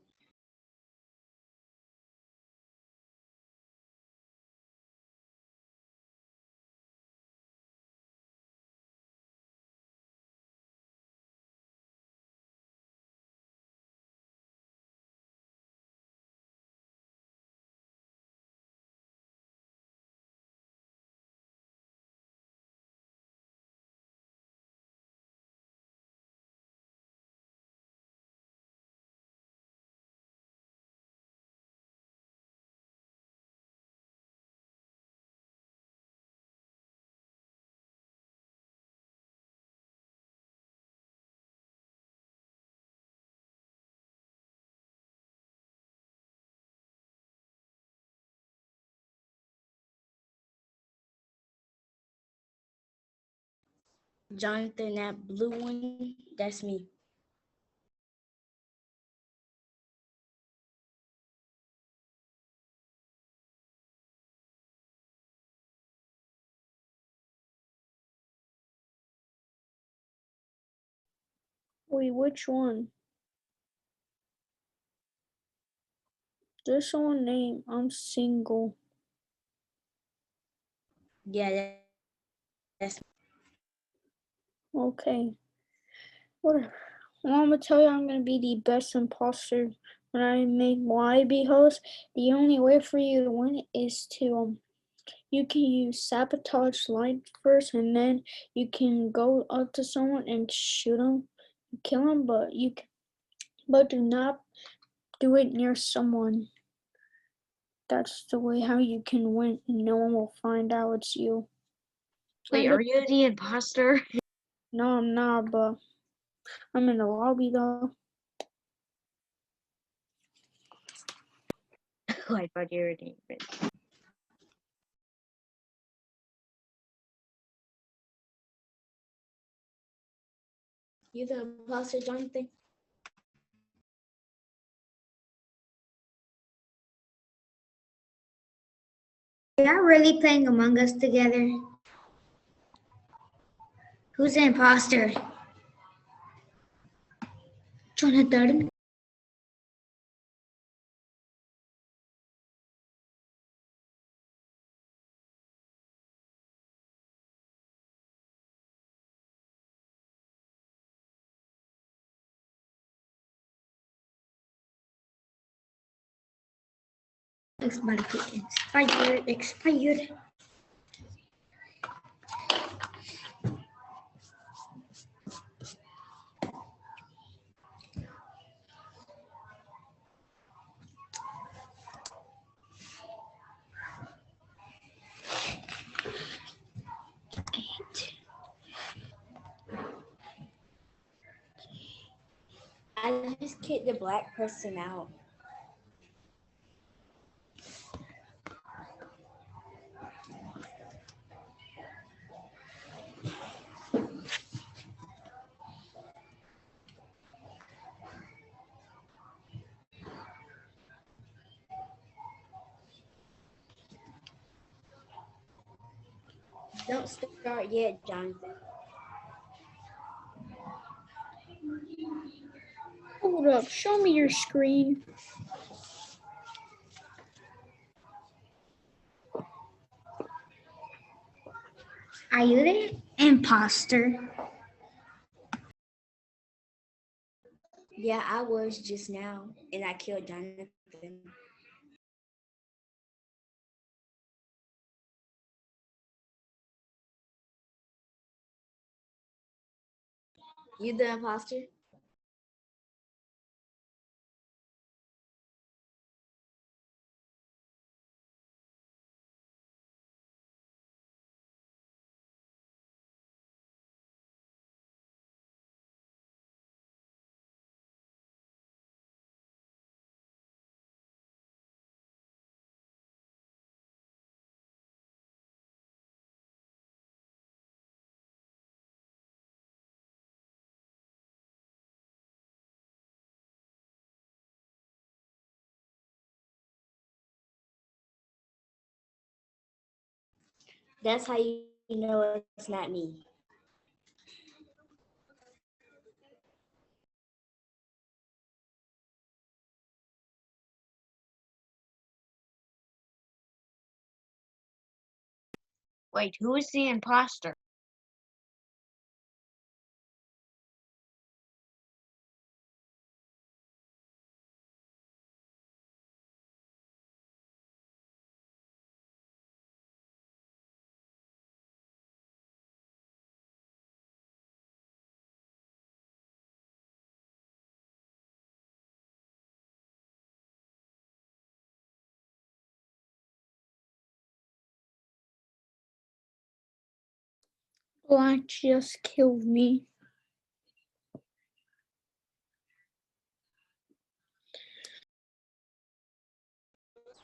Jonathan, that blue one, that's me. Wait, which one? There's someone named I'm single. Yeah, that's Okay. Whatever. Well, I'm gonna tell you I'm gonna be the best imposter when I make YB host. The only way for you to win is to you can use sabotage light first, and then you can go up to someone and shoot them, kill them. But do not do it near someone. That's the way how you can win, and no one will find out it's you. Wait, are you the imposter? No, I'm not, but I'm in the lobby though. Oh, I thought you were the imposter. You the imposter, Jonathan? Y'all really playing Among Us together? Who's the imposter? Jonathan? Expired. I just kicked the black person out. Don't start yet, Jonathan. Hold up, show me your screen. Are you the imposter? Yeah, I was just now, and I killed Jonathan. You the imposter? That's how you know it's not me. Wait, who is the imposter? Black just killed me.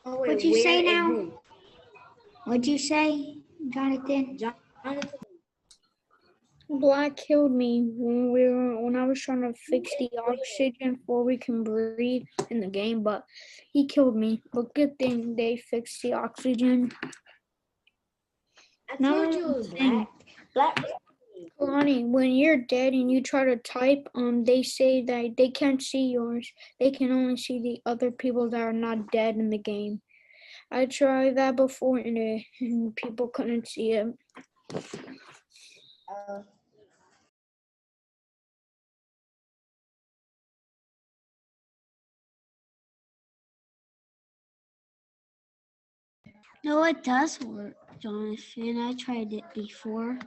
Oh, wait, What'd you say now? who? What'd you say, Jonathan? Jonathan. Black killed me when I was trying to fix the oxygen before we can breathe in the game, but he killed me. But good thing they fixed the oxygen. I No, told you it was black. Black. Lonnie, when you're dead and you try to type, they say that they can't see yours. They can only see the other people that are not dead in the game. I tried that before and people couldn't see it. No, it does work, Jonathan. I tried it before.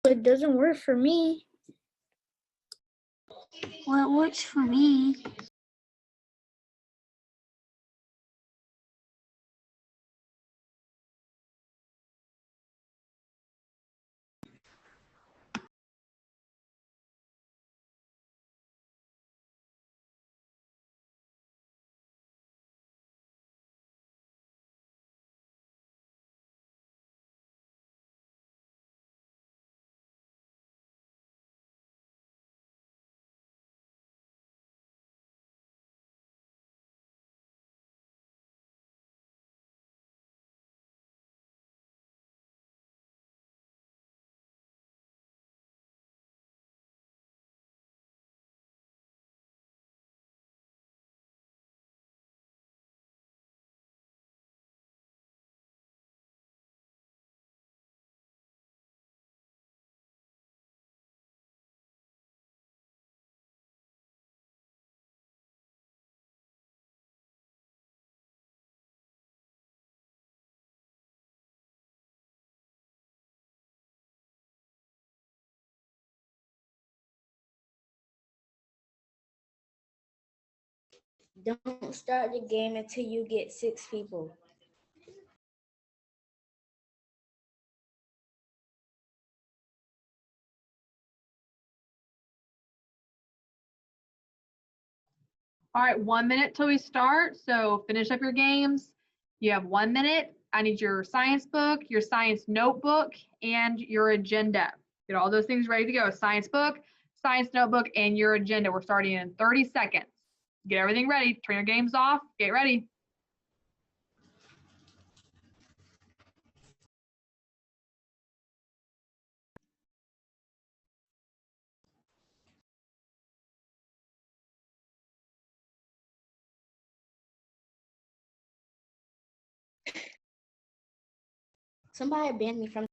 It doesn't work for me. Well, it works for me. Don't start the game until you get 6 people. All right, 1 minute till we start. So finish up your games. You have 1 minute. I need your science book, your science notebook, and your agenda. Get all those things ready to go. Science book, science notebook, and your agenda. We're starting in 30 seconds. Get everything ready. Turn your games off. Get ready. Somebody banned me from.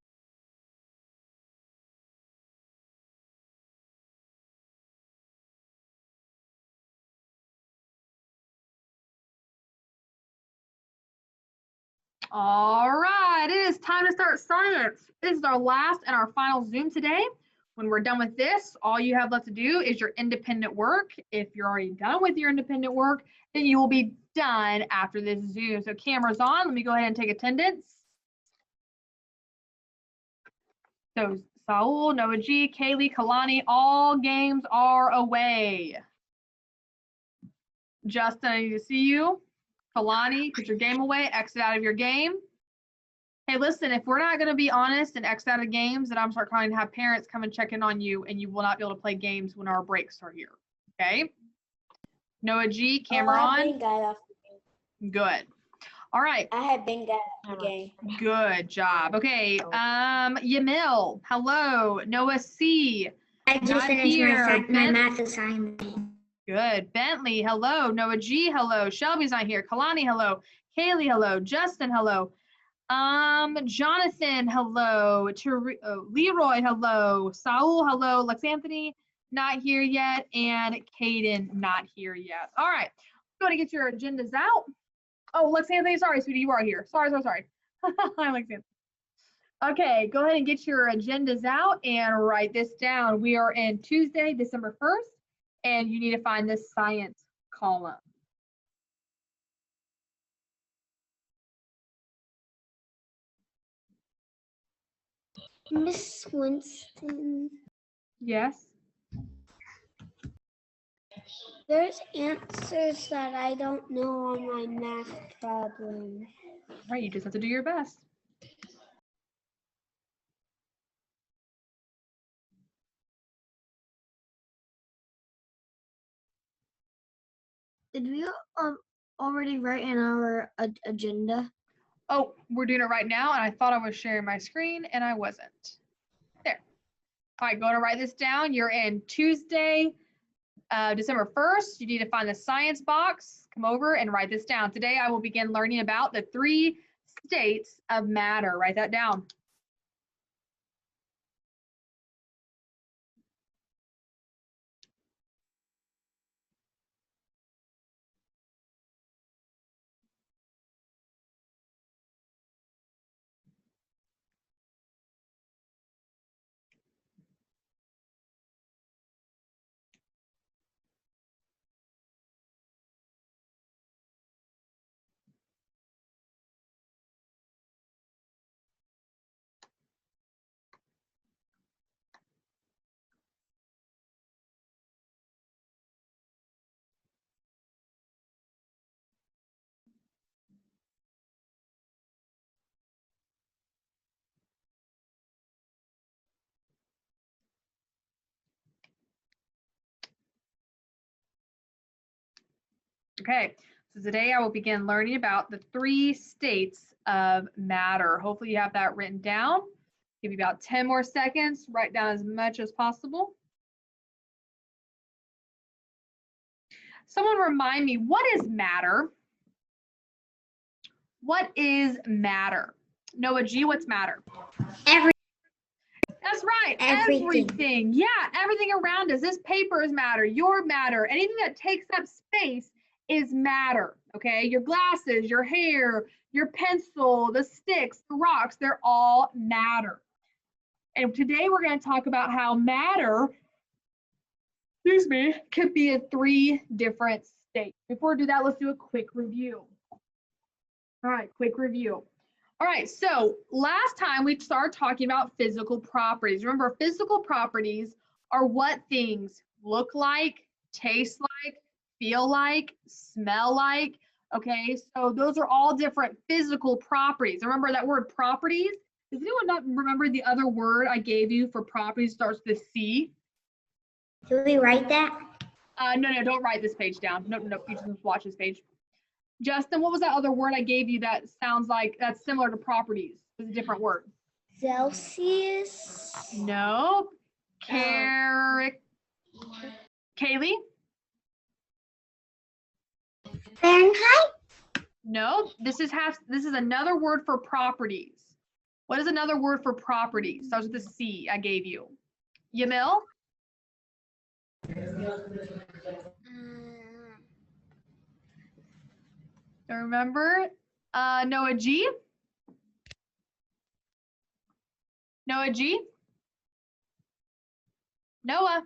All right, it is time to start science. This is our last and our final Zoom today. When we're done with this, all you have left to do is your independent work. If you're already done with your independent work, then you will be done after this Zoom. So cameras on, let me go ahead and take attendance. So Saul, Noah G, Kaylee, Kalani, all games are away. Justin, I need to see you. Kalani, put your game away, exit out of your game. Hey, listen, if we're not going to be honest and exit out of games, then I'm start trying to have parents come and check in on you, and you will not be able to play games when our breaks are here. Okay? Noah G, camera I on. got off the game. Good. All right. I had been got off the game. Good job. Okay. Yamil, hello. Noah C. I just Not finished here. my math assignment. Good. Bentley, hello. Noah G, hello. Shelby's not here. Kalani, hello. Kaylee, hello. Justin, hello. Jonathan, hello. Leroy, hello. Saul, hello. Lex Anthony, not here yet. And Caden, not here yet. All right. Go to get your agendas out. Oh, Lex Anthony, sorry, sweetie, you are here. Sorry. Hi, Lex Anthony. Okay, go ahead and get your agendas out and write this down. We are in Tuesday, December 1st, and you need to find this science column. Miss Winston, Yes. there's answers that I don't know on my math problem. Right, you just have to do your best. Did we already write in our agenda? Oh, we're doing it right now, and I thought I was sharing my screen, and I wasn't. All right, go to write this down. You're in Tuesday, December 1st. You need to find the science box. Come over and write this down. Today, I will begin learning about the 3 states of matter. Write that down. Okay, so today I will begin learning about the 3 states of matter. Hopefully you have that written down. Give you about 10 more seconds. Write down as much as possible. Someone remind me, what is matter? What is matter? Noah G, what's matter? Every That's right, Everything. everything. Yeah, everything around us. This paper is matter, your matter. Anything that takes up space is matter, okay? Your glasses, your hair, your pencil, the sticks, the rocks, they're all matter. And today we're going to talk about how matter, excuse me, could be in 3 different states. Before we do that, let's do a quick review. All right, quick review. All right, so last time we started talking about physical properties. Remember, physical properties are what things look like, taste like, feel like, smell like, okay? So those are all different physical properties. Remember that word properties? Does anyone not remember the other word I gave you for properties starts with C? Do we write that? No, don't write this page down. No, you just watch this page. Justin, what was that other word I gave you that sounds like that's similar to properties? It's a different word. Celsius. No. Kaylee? Fahrenheit? No. This is another word for properties. What is another word for properties? Starts with the C I gave you. Yamil? Don't remember? Noah G? Noah G? Noah?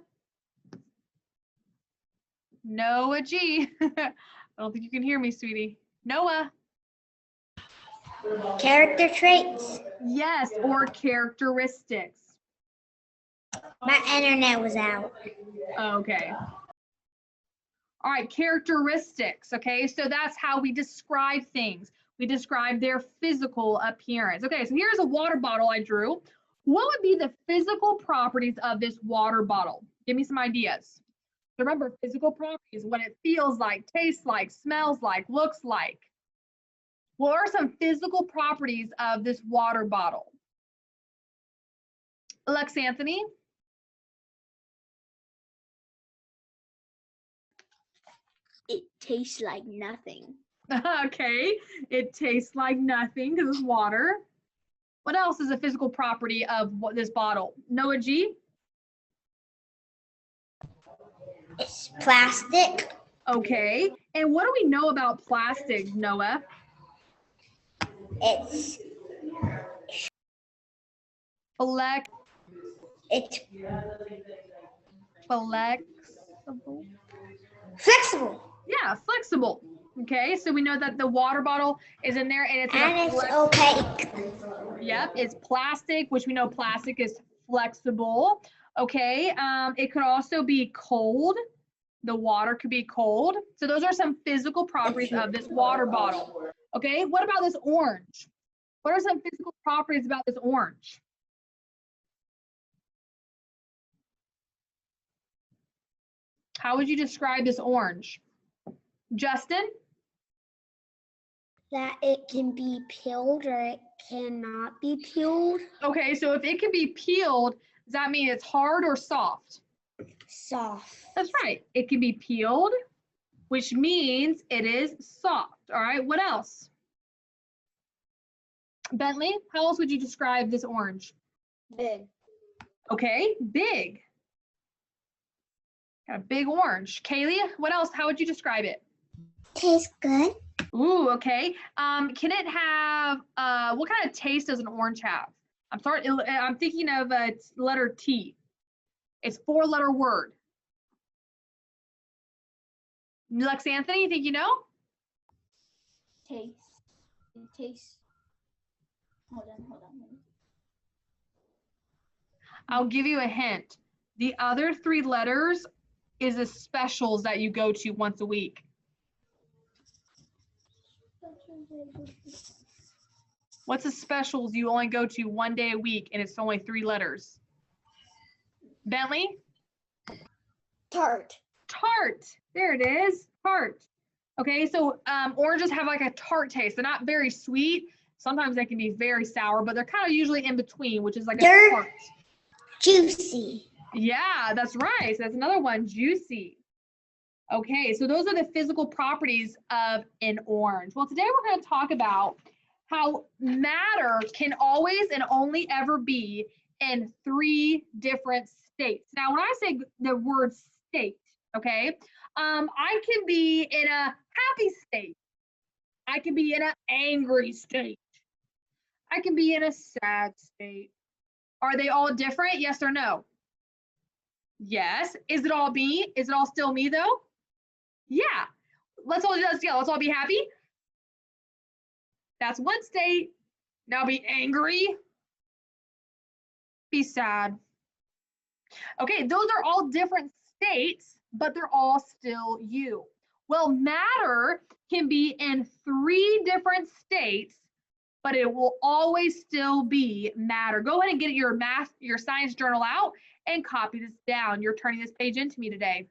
Noah G? I don't think you can hear me, sweetie. Noah? Character traits? Yes, or characteristics. My internet was out. Okay. All right, characteristics, okay? So that's how we describe things. We describe their physical appearance. Okay, so here's a water bottle I drew. What would be the physical properties of this water bottle? Give me some ideas. Remember, physical properties, what it feels like, tastes like, smells like, looks like. What are some physical properties of this water bottle? Alex Anthony? It tastes like nothing. Okay, it tastes like nothing because it's water. What else is a physical property of this bottle? Noah G? It's plastic. Okay, and what do we know about plastic, Noah? It's flexible. Yeah, flexible. Okay, so we know that the water bottle is in there and It's opaque. Yep, it's plastic, which we know plastic is flexible. Okay, it could also be cold. The water could be cold. So those are some physical properties of this water bottle. Okay, what about this orange? What are some physical properties about this orange? How would you describe this orange? Justin? That it can be peeled or it cannot be peeled. Okay, so if it can be peeled, Does that mean it's hard or soft? Soft. That's right. It can be peeled, which means it is soft. All right, what else? Bentley, how else would you describe this orange? Big. Okay, big. Got a big orange. Kaylee, what else? How would you describe it? Tastes good. Ooh, okay. Can it have, what kind of taste does an orange have? I'm thinking of a letter T. It's 4-letter word. Lex Anthony, you think you know? Taste. It tastes. Hold on. I'll give you a hint. The other 3 letters is the specials that you go to once a week. What's the specials you only go to 1 day a week and it's only 3 letters? Bentley? Tart. Tart. There it is. Tart. Okay, so oranges have like a tart taste. They're not very sweet. Sometimes they can be very sour, but they're kind of usually in between, which is like a tart. Juicy. Yeah, that's right. So that's another one, juicy. Okay, so those are the physical properties of an orange. Well, today we're going to talk about how matter can always and only ever be in 3 different states. Now, when I say the word state, okay, I can be in a happy state. I can be in an angry state. I can be in a sad state. Are they all different? Yes or no? Yes. Is it all me? Is it all still me though? Yeah. Let's all be happy. That's one state. Now be angry. Be sad. Okay, those are all different states, but they're all still you. Well, matter can be in 3 different states, but it will always still be matter. Go ahead and get your science journal out and copy this down. You're turning this page into me today.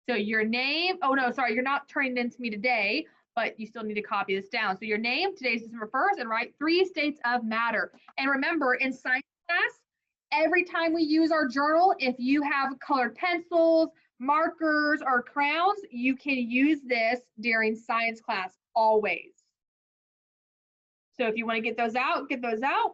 So your name, oh no, sorry, you're not turning it into me today, but you still need to copy this down. So your name, today's December 1st, and write 3 states of matter. And remember, in science class, every time we use our journal, if you have colored pencils, markers, or crayons, you can use this during science class, always. So if you want to get those out, get those out.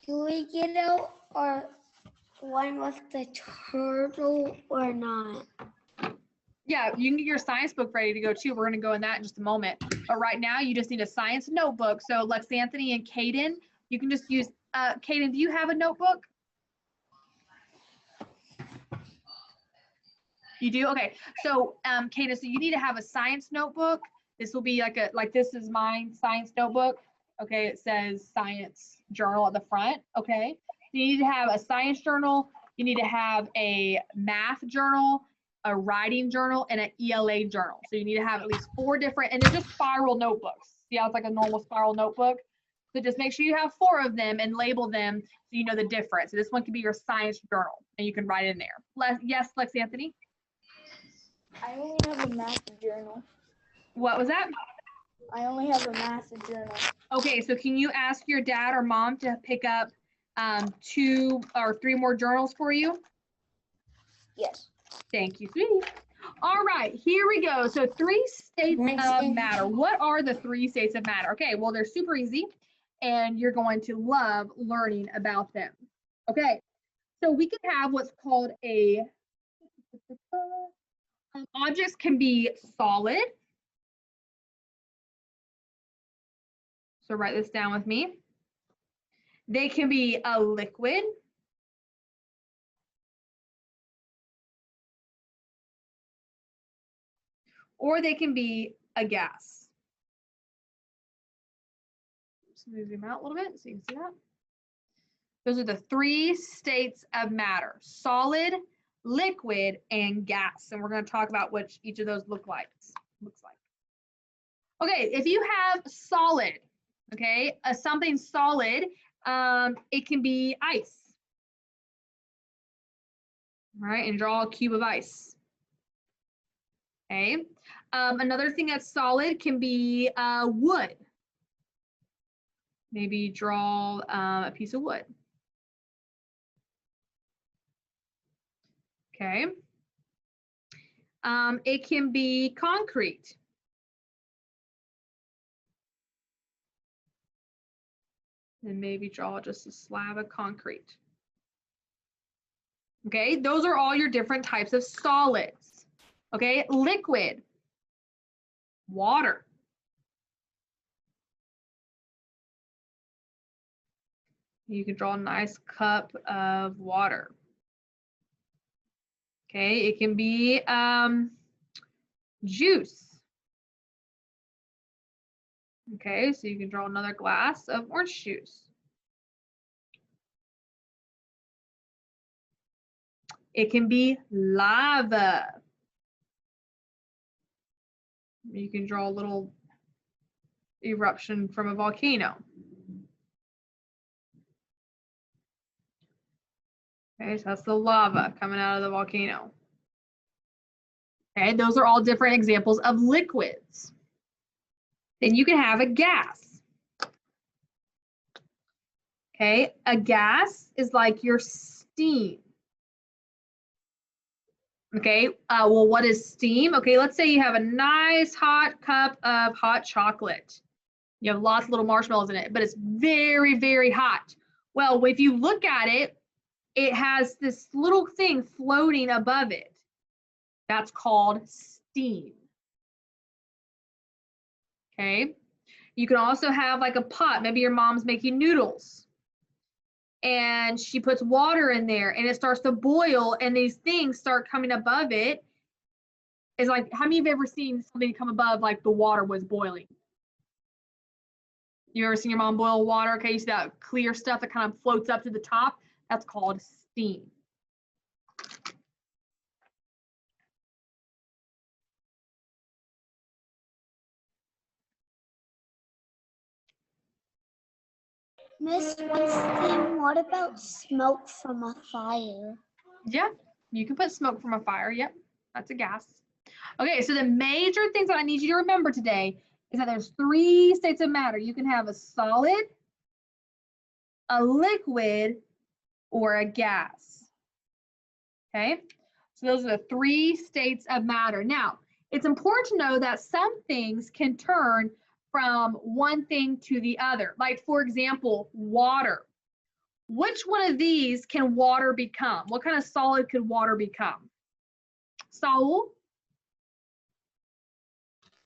Do we get out our one with the turtle or not? Yeah, you can get your science book ready to go too. We're going to go in that in just a moment. But right now, you just need a science notebook. So Lex Anthony and Caden, you can just use, Caden, do you have a notebook? You do? Okay. So Caden, so you need to have a science notebook. This will be like this is mine, science notebook. Okay, it says science journal at the front. Okay. So you need to have a science journal. You need to have a math journal, a writing journal, and an ELA journal. So you need to have at least 4 different, and they're just spiral notebooks. See how it's like a normal spiral notebook? So just make sure you have 4 of them and label them so you know the difference. So this one could be your science journal, and you can write it in there. Yes, Lex Anthony? I only have a math journal. What was that? I only have a math journal. Okay, so can you ask your dad or mom to pick up 2 or 3 more journals for you? Yes. Thank you, sweetie. All right, here we go. So 3 states of matter. What are the 3 states of matter? Okay, well, they're super easy, and you're going to love learning about them. Okay, so we can have what's called objects can be solid. So write this down with me. They can be a liquid. Or they can be a gas. So zoom out a little bit so you can see that. Those are the 3 states of matter: solid, liquid, and gas. And we're going to talk about what each of those looks like. Okay, if you have solid, Okay, something solid, it can be ice. All right, and draw a cube of ice. Okay, another thing that's solid can be wood. Maybe draw a piece of wood. Okay. It can be concrete. And maybe draw just a slab of concrete. Okay, those are all your different types of solids. Okay, liquid, water. You can draw a nice cup of water. Okay, it can be juice. Okay, so you can draw another glass of orange juice. It can be lava. You can draw a little eruption from a volcano. Okay, so that's the lava coming out of the volcano. Okay, those are all different examples of liquids. Then you can have a gas. Okay, a gas is like your steam. Okay, well, what is steam? Okay, let's say you have a nice hot cup of hot chocolate. You have lots of little marshmallows in it, but it's very, very hot. Well, if you look at it, it has this little thing floating above it. That's called steam. Okay, you can also have like a pot. Maybe your mom's making noodles and she puts water in there and it starts to boil and these things start coming above it. It's like, how many of you have ever seen something come above like the water was boiling? You ever seen your mom boil water? Okay, you see that clear stuff that kind of floats up to the top? That's called steam. Miss Winston, what about smoke from a fire? Yeah, you can put smoke from a fire. Yep, that's a gas. Okay, so the major things that I need you to remember today is that there's 3 states of matter. You can have a solid, a liquid, or a gas. Okay, so those are the 3 states of matter. Now, it's important to know that some things can turn from one thing to the other. Like, for example, water. Which one of these can water become? What kind of solid could water become? Saul?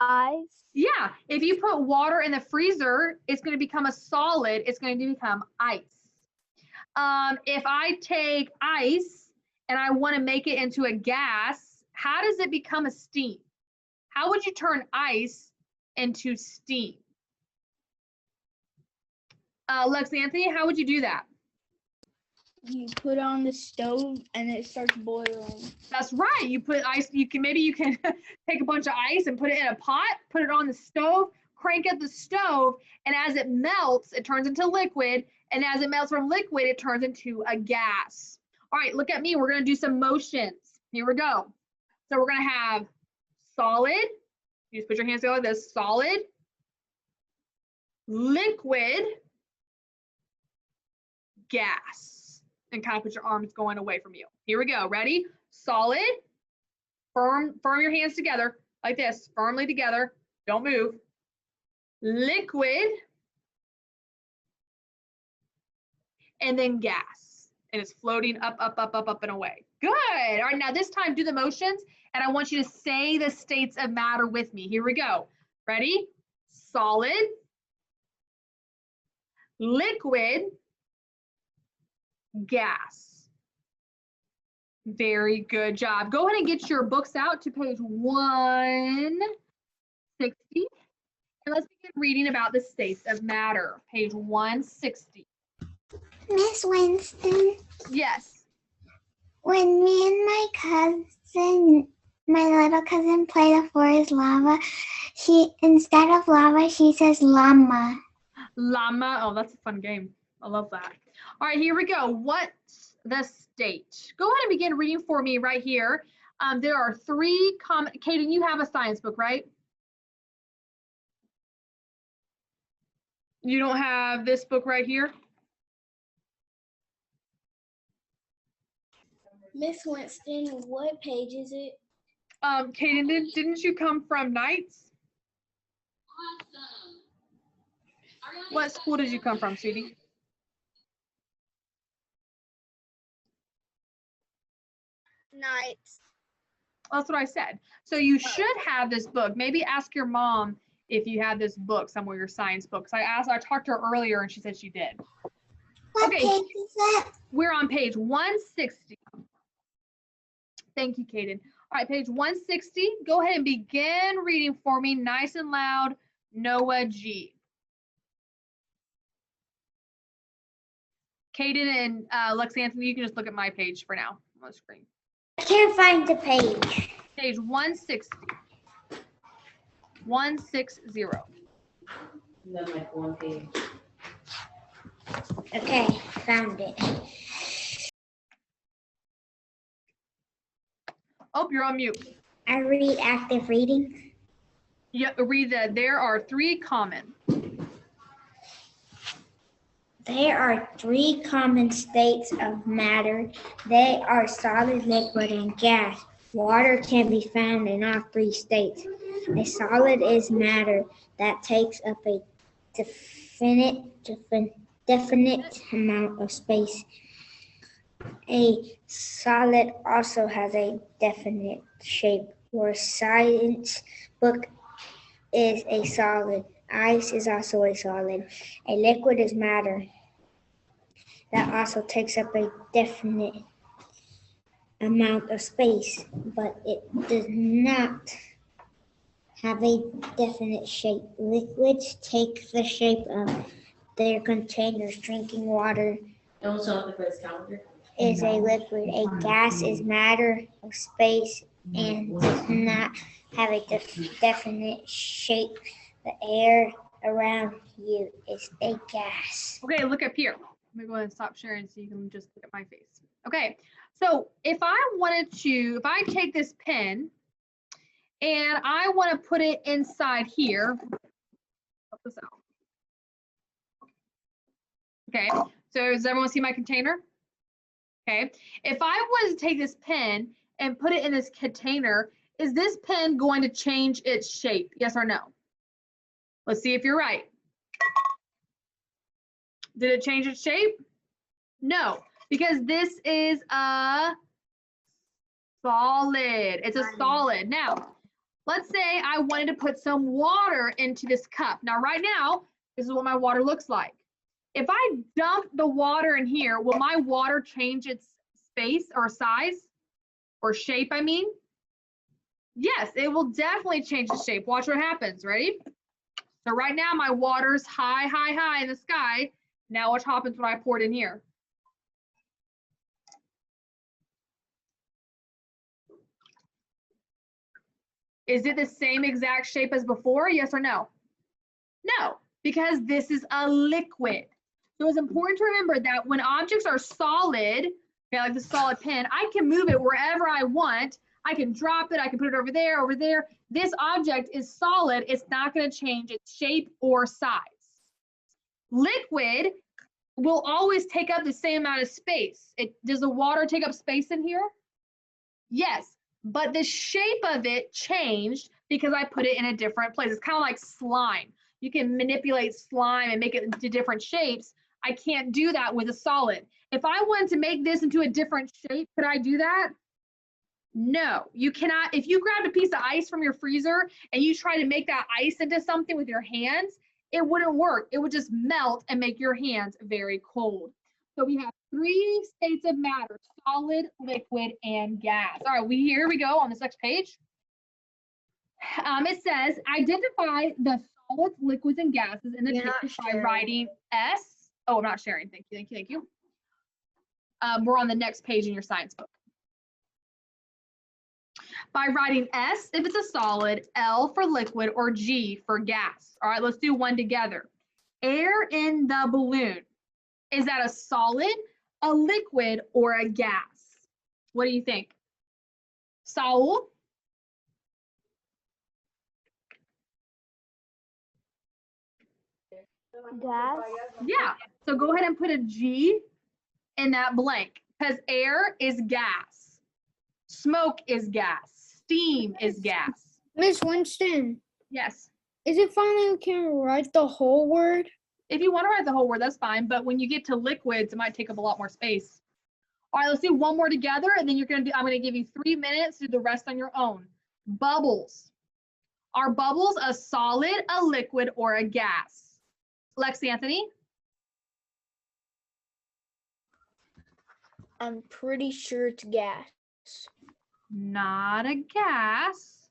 Ice. Yeah, if you put water in the freezer, it's going to become a solid. It's going to become ice. If I take ice and I want to make it into a gas, how does it become a steam? How would you turn ice into steam? Lex Anthony, how would you do that? You put it on the stove and it starts boiling. That's right. You put ice, you can take a bunch of ice and put it in a pot, put it on the stove, crank up the stove, and as it melts, it turns into liquid, and as it melts from liquid, it turns into a gas. All right, look at me. We're going to do some motions. Here we go. So we're going to have solid. You just put your hands together like this. Solid, liquid, gas, and kind of put your arms going away from you. Here we go. Ready? Solid, firm your hands together like this, firmly together. Don't move. Liquid, and then gas. And it's floating up, up, up, up, up, and away. Good. All right, now this time do the motions, and I want you to say the states of matter with me. Here we go. Ready? Solid, liquid, gas. Very good job. Go ahead and get your books out to page 160. And let's begin reading about the states of matter. Page 160. Miss Winston, Yes. when me and my little cousin play the floor is lava, instead of lava, she says llama. Llama. Oh, that's a fun game. I love that. All right, here we go. What's the state? Go ahead and begin reading for me right here. There are 3 common. Kaden, you have a science book, right? You don't have this book right here? Miss Winston, what page is it? Kaden, didn't you come from Knights? What school did you come from, sweetie? Nights. That's what I said. So you should have this book. Maybe ask your mom if you have this book somewhere, your science book. I talked to her earlier and she said she did. What Okay. page is that? We're on page 160. Thank you, Kaden. All right, page 160. Go ahead and begin reading for me, nice and loud, Noah G. Kaden and Lex Anthony, you can just look at my page for now on the screen. I can't find the page. Page 160. 160. Then like 1 page. Okay, found it. Oh, you're on mute. I read active reading. Yeah, read that. There are 3 common. There are 3 common states of matter. They are solid, liquid, and gas. Water can be found in all 3 states. A solid is matter that takes up a definite amount of space. A solid also has a definite shape. Your science book is a solid. Ice is also a solid. A liquid is matter that also takes up a definite amount of space, but it does not have a definite shape. Liquids take the shape of their containers. Drinking water Don't show up the first calendar. is a liquid. A gas is matter of space and does not have a definite shape. The air around you is a gas. Okay, look up here. Let me go ahead and stop sharing so you can just look at my face. Okay, so if I take this pen and I want to put it inside here, help this out. Okay, so does everyone see my container? Okay, if I was to take this pen and put it in this container, is this pen going to change its shape? Yes or no? Let's see if you're right. Did it change its shape? No, because this is a solid. It's a solid. Now, let's say I wanted to put some water into this cup. Now, right now, this is what my water looks like. If I dump the water in here, will my water change its space or size or shape, I mean? Yes, it will definitely change the shape. Watch what happens. Ready? So right now, my water's high, high, high in the sky. Now what happens when I pour it in here? Is it the same exact shape as before? Yes or no? No, because this is a liquid. So it's important to remember that when objects are solid, okay, like the solid pen, I can move it wherever I want. I can drop it, I can put it over there, over there. This object is solid. It's not going to change its shape or size. Liquid will always take up the same amount of space. Does the water take up space in here? Yes, but the shape of it changed because I put it in a different place. It's kind of like slime. You can manipulate slime and make it into different shapes. I can't do that with a solid. If I wanted to make this into a different shape, could I do that? No, you cannot. If you grabbed a piece of ice from your freezer and you try to make that ice into something with your hands, it wouldn't work. It would just melt and make your hands very cold. So we have 3 states of matter: solid, liquid, and gas. All right, here we go on this next page. It says, identify the solids, liquids, and gases in the You're not table by sharing. writing S. Oh, I'm not sharing. Thank you, thank you, thank you. We're on the next page in your science book. By writing S if it's a solid, L for liquid, or G for gas. All right, let's do one together. Air in the balloon. Is that a solid, a liquid, or a gas? What do you think? Saul? Gas. Yeah. So go ahead and put a G in that blank because air is gas. Smoke is gas. Steam is gas. Miss Winston, Yes. is it finally we can write the whole word? If you want to write the whole word, that's fine. But when you get to liquids, it might take up a lot more space. All right, let's do one more together, and then I'm gonna give you 3 minutes to do the rest on your own. Bubbles. Are bubbles a solid, a liquid, or a gas? Lexi Anthony? I'm pretty sure it's gas. Not a gas,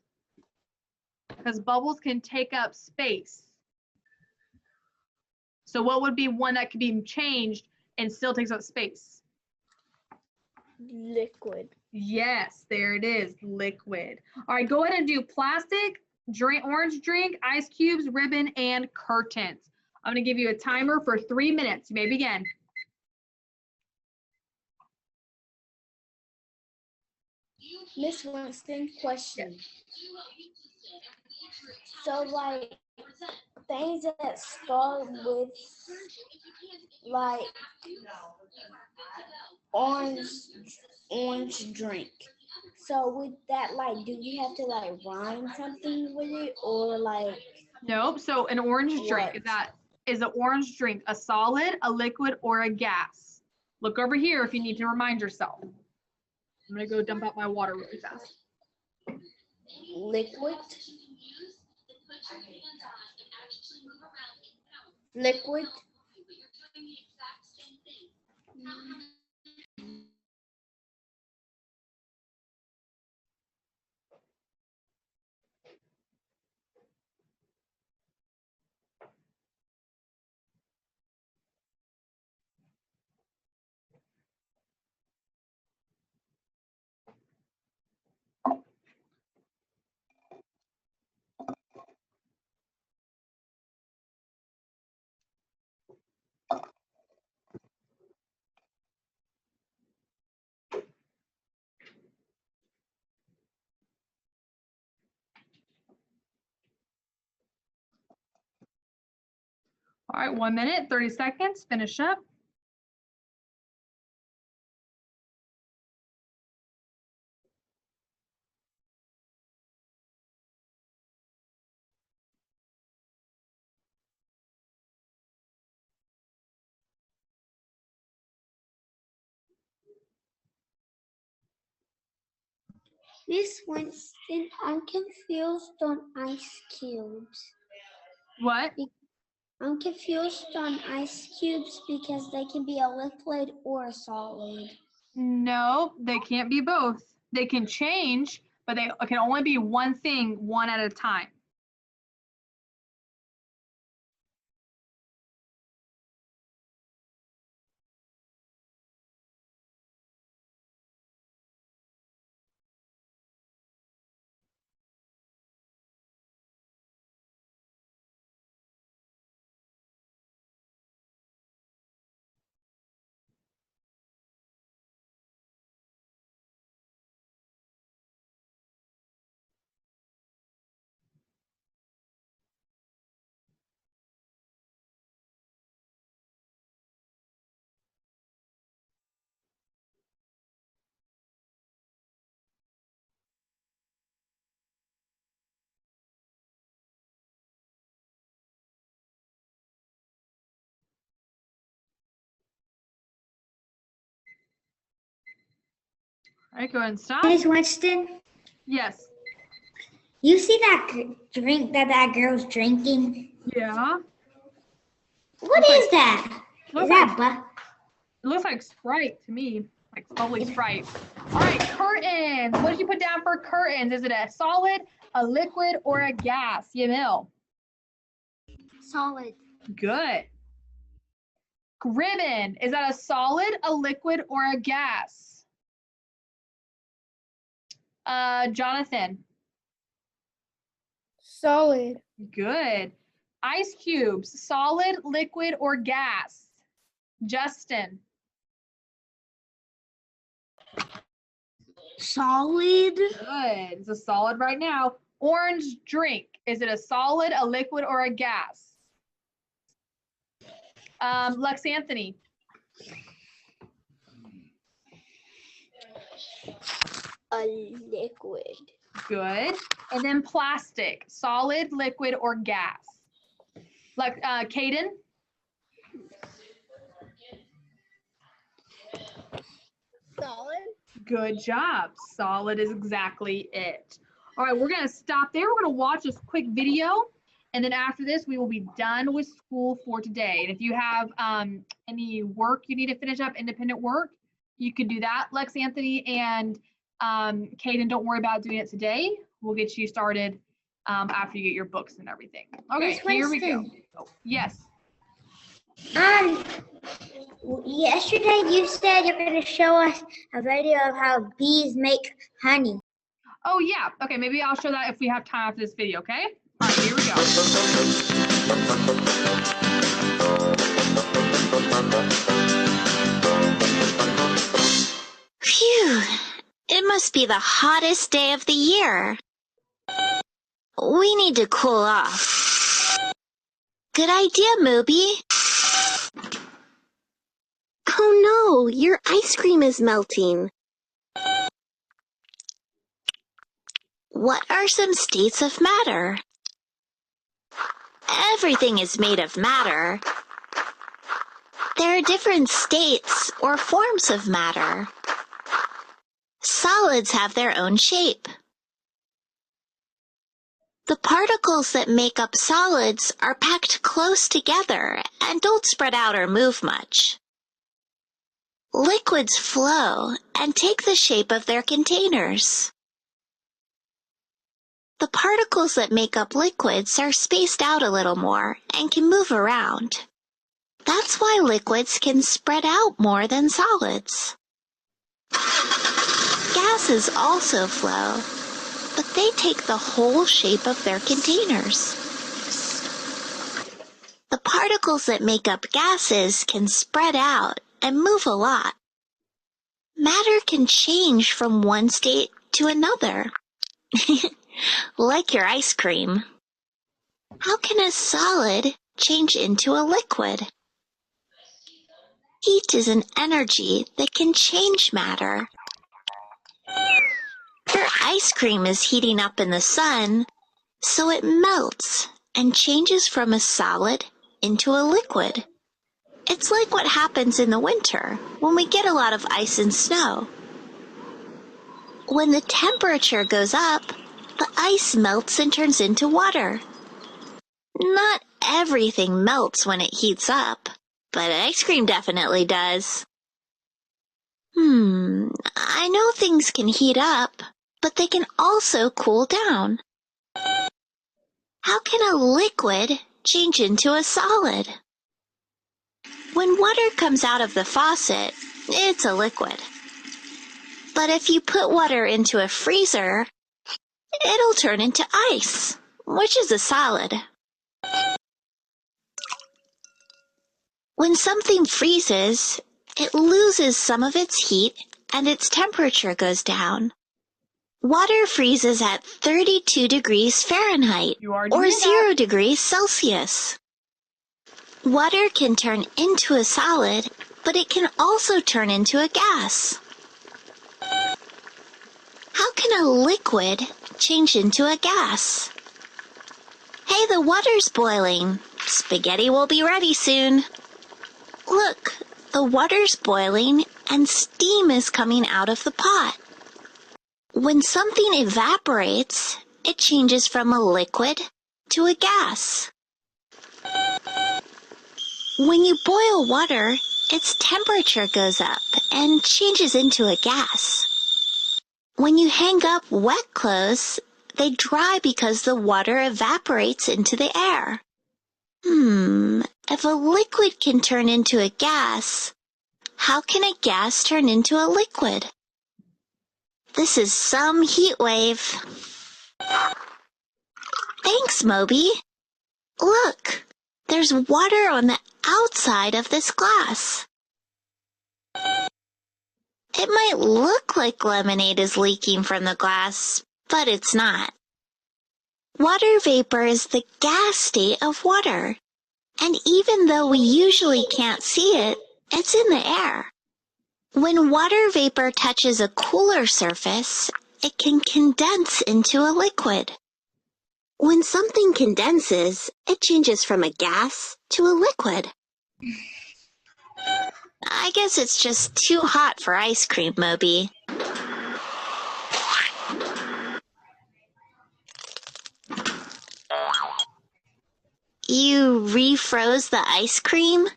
because bubbles can take up space. So what would be one that could be changed and still takes up space? Liquid. Yes, there it is, liquid. All right, go ahead and do plastic, drink, orange drink, ice cubes, ribbon, and curtains. I'm gonna give you a timer for 3 minutes. You may begin. Miss Winston, question. So like things that start with like orange drink. So with that, like, do you have to like rhyme something with it or like Nope, so an orange drink, is an orange drink a solid, a liquid, or a gas? Look over here if you need to remind yourself. I'm gonna go dump out my water really fast. liquid? Liquid? All right, 1 minute, 30 seconds, finish up. Miss Winston, I'm confused on ice cubes. What? I'm confused on ice cubes because they can be a liquid or a solid. No, they can't be both. They can change, but they can only be one thing, one at a time. All right, go ahead and stop. Miss Winston, Yes. you see that drink that girl's drinking? Yeah. What is that? Looks Is that It looks like Sprite to me, like bubbly Sprite. All right, curtains. What did you put down for curtains? Is it a solid, a liquid, or a gas? Yamil. solid? Good. Ribbon. Is that a solid, a liquid, or a gas? Jonathan. Solid. Good. Ice cubes, solid, liquid, or gas? Justin. Solid. Good. It's a solid right now. Orange drink. Is it a solid, a liquid, or a gas? Lex Anthony. A liquid. Good. And then plastic. Solid, liquid, or gas? Like Caden. Solid. Good job. Solid is exactly it. All right, we're going to stop there. We're going to watch this quick video. And then after this, we will be done with school for today. And if you have any work you need to finish up, independent work, you can do that. Lex Anthony and Caden, don't worry about doing it today. We'll get you started after you get your books and everything. Okay, Miss here we go. Winston. Oh, yes. Yesterday you said you're going to show us a video of how bees make honey. Oh, yeah. Okay, maybe I'll show that if we have time after this video, okay? All right, here we go. Phew, it must be the hottest day of the year. We need to cool off. Good idea, Moby. Oh no, your ice cream is melting. What are some states of matter? Everything is made of matter. There are different states or forms of matter. Solids have their own shape. The particles that make up solids are packed close together and don't spread out or move much. Liquids flow and take the shape of their containers. The particles that make up liquids are spaced out a little more and can move around. That's why liquids can spread out more than solids. Gases also flow, but they take the whole shape of their containers. The particles that make up gases can spread out and move a lot. Matter can change from one state to another. Like your ice cream. How can a solid change into a liquid? Heat is an energy that can change matter. Your ice cream is heating up in the sun, so it melts and changes from a solid into a liquid. It's like what happens in the winter when we get a lot of ice and snow. When the temperature goes up, the ice melts and turns into water. Not everything melts when it heats up, but ice cream definitely does. I know things can heat up, but they can also cool down. How can a liquid change into a solid? When water comes out of the faucet, it's a liquid. But if you put water into a freezer, it'll turn into ice, which is a solid. When something freezes, it loses some of its heat and its temperature goes down. Water freezes at 32 degrees Fahrenheit or 0 degrees Celsius. Water can turn into a solid, but it can also turn into a gas. How can a liquid change into a gas? Hey, the water's boiling. Spaghetti will be ready soon. Look, the water's boiling and steam is coming out of the pot. When something evaporates, it changes from a liquid to a gas. When you boil water, its temperature goes up and changes into a gas. When you hang up wet clothes, they dry because the water evaporates into the air. If a liquid can turn into a gas, how can a gas turn into a liquid? This is some heat wave. Thanks, Moby. Look, there's water on the outside of this glass. It might look like lemonade is leaking from the glass, but it's not. Water vapor is the gas state of water. And even though we usually can't see it, it's in the air. When water vapor touches a cooler surface, it can condense into a liquid. When something condenses, it changes from a gas to a liquid. I guess it's just too hot for ice cream, Moby. You refroze the ice cream?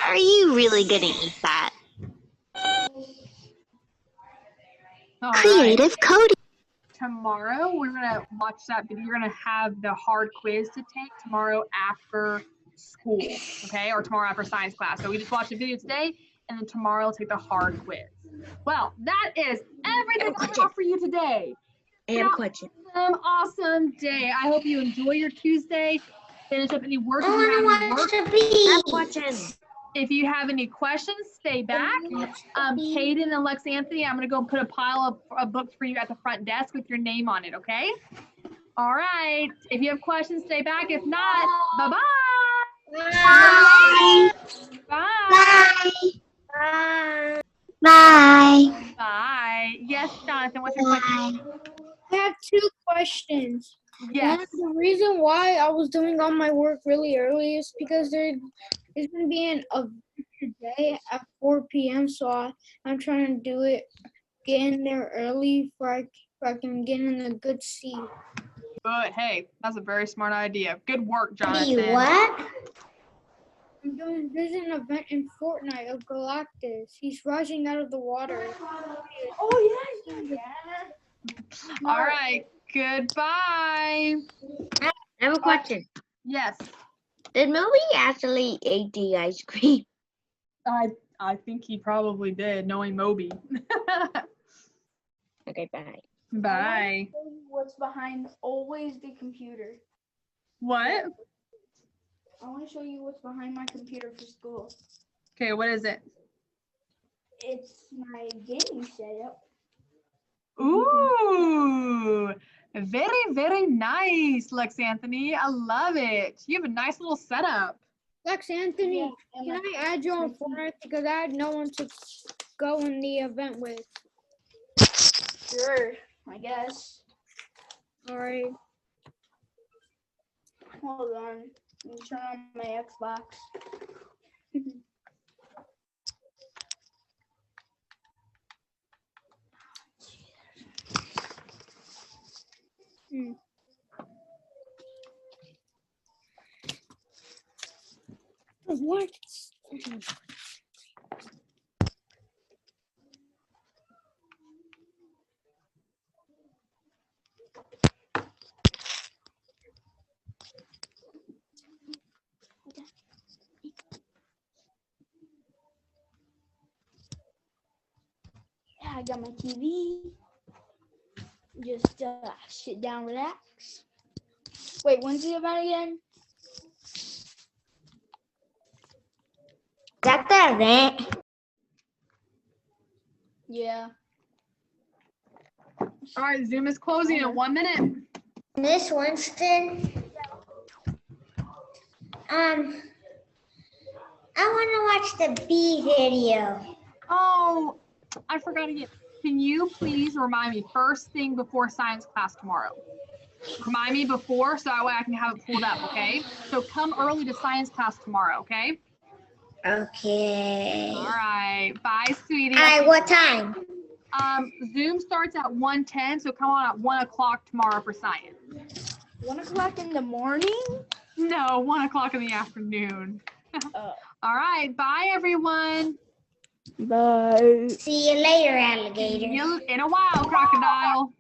Are you really gonna eat that? All right. Creative coding. Tomorrow we're gonna watch that video. You're gonna have the hard quiz to take tomorrow after school, okay? Or tomorrow after science class. So we just watched the video today, and then tomorrow we'll take the hard quiz. Well, that is everything I have for you today. I have a question. Awesome day. I hope you enjoy your Tuesday. Finish up any work. I want to watch the bee. I'm watching. If you have any questions, stay back. Caden and Lex Anthony, I'm going to go put a pile of books for you at the front desk with your name on it, okay? All right. If you have questions, stay back. If not, bye-bye. Bye. Bye. Bye. Bye. Bye. Yes, Jonathan, what's your question? I have 2 questions. Yes. The reason why I was doing all my work really early is because there's going to be an event today at 4 p.m. So I'm trying to do it, get in there early so I can get in a good seat. Good. Hey, that's a very smart idea. Good work, Jonathan. Bee what? There's an event in Fortnite of Galactus. He's rising out of the water. Oh yeah. All right. Goodbye. I have a question. Yes. Did Moby actually eat the ice cream? I think he probably did, knowing Moby. Okay, bye. Bye. What's behind always the computer? What? I want to show you what's behind my computer for school. Okay, what is it? It's my gaming setup. Ooh, very, very nice, Lex Anthony. I love it. You have a nice little setup. Lex Anthony, Yeah, and can I add you on Fortnite because I had no one to go in the event with? Sure, I guess. All right. Hold on. Let me turn on my Xbox. What? Yeah, I got my TV. Just sit down, relax. Wait, when's the event again? That's the event. Yeah. All right, Zoom is closing in 1 minute. Miss Winston. I want to watch the bee video. Oh, I forgot to get. Can you please remind me first thing before science class tomorrow? Remind me before so that way I can have it pulled up, okay? So come early to science class tomorrow, okay? Okay. All right. Bye, sweetie. All right, what time? Zoom starts at 1:10, so come on at 1 o'clock tomorrow for science. 1 o'clock in the morning? No, 1 o'clock in the afternoon. All right. Bye, everyone. Bye. See you later, alligator. See you in a while, crocodile.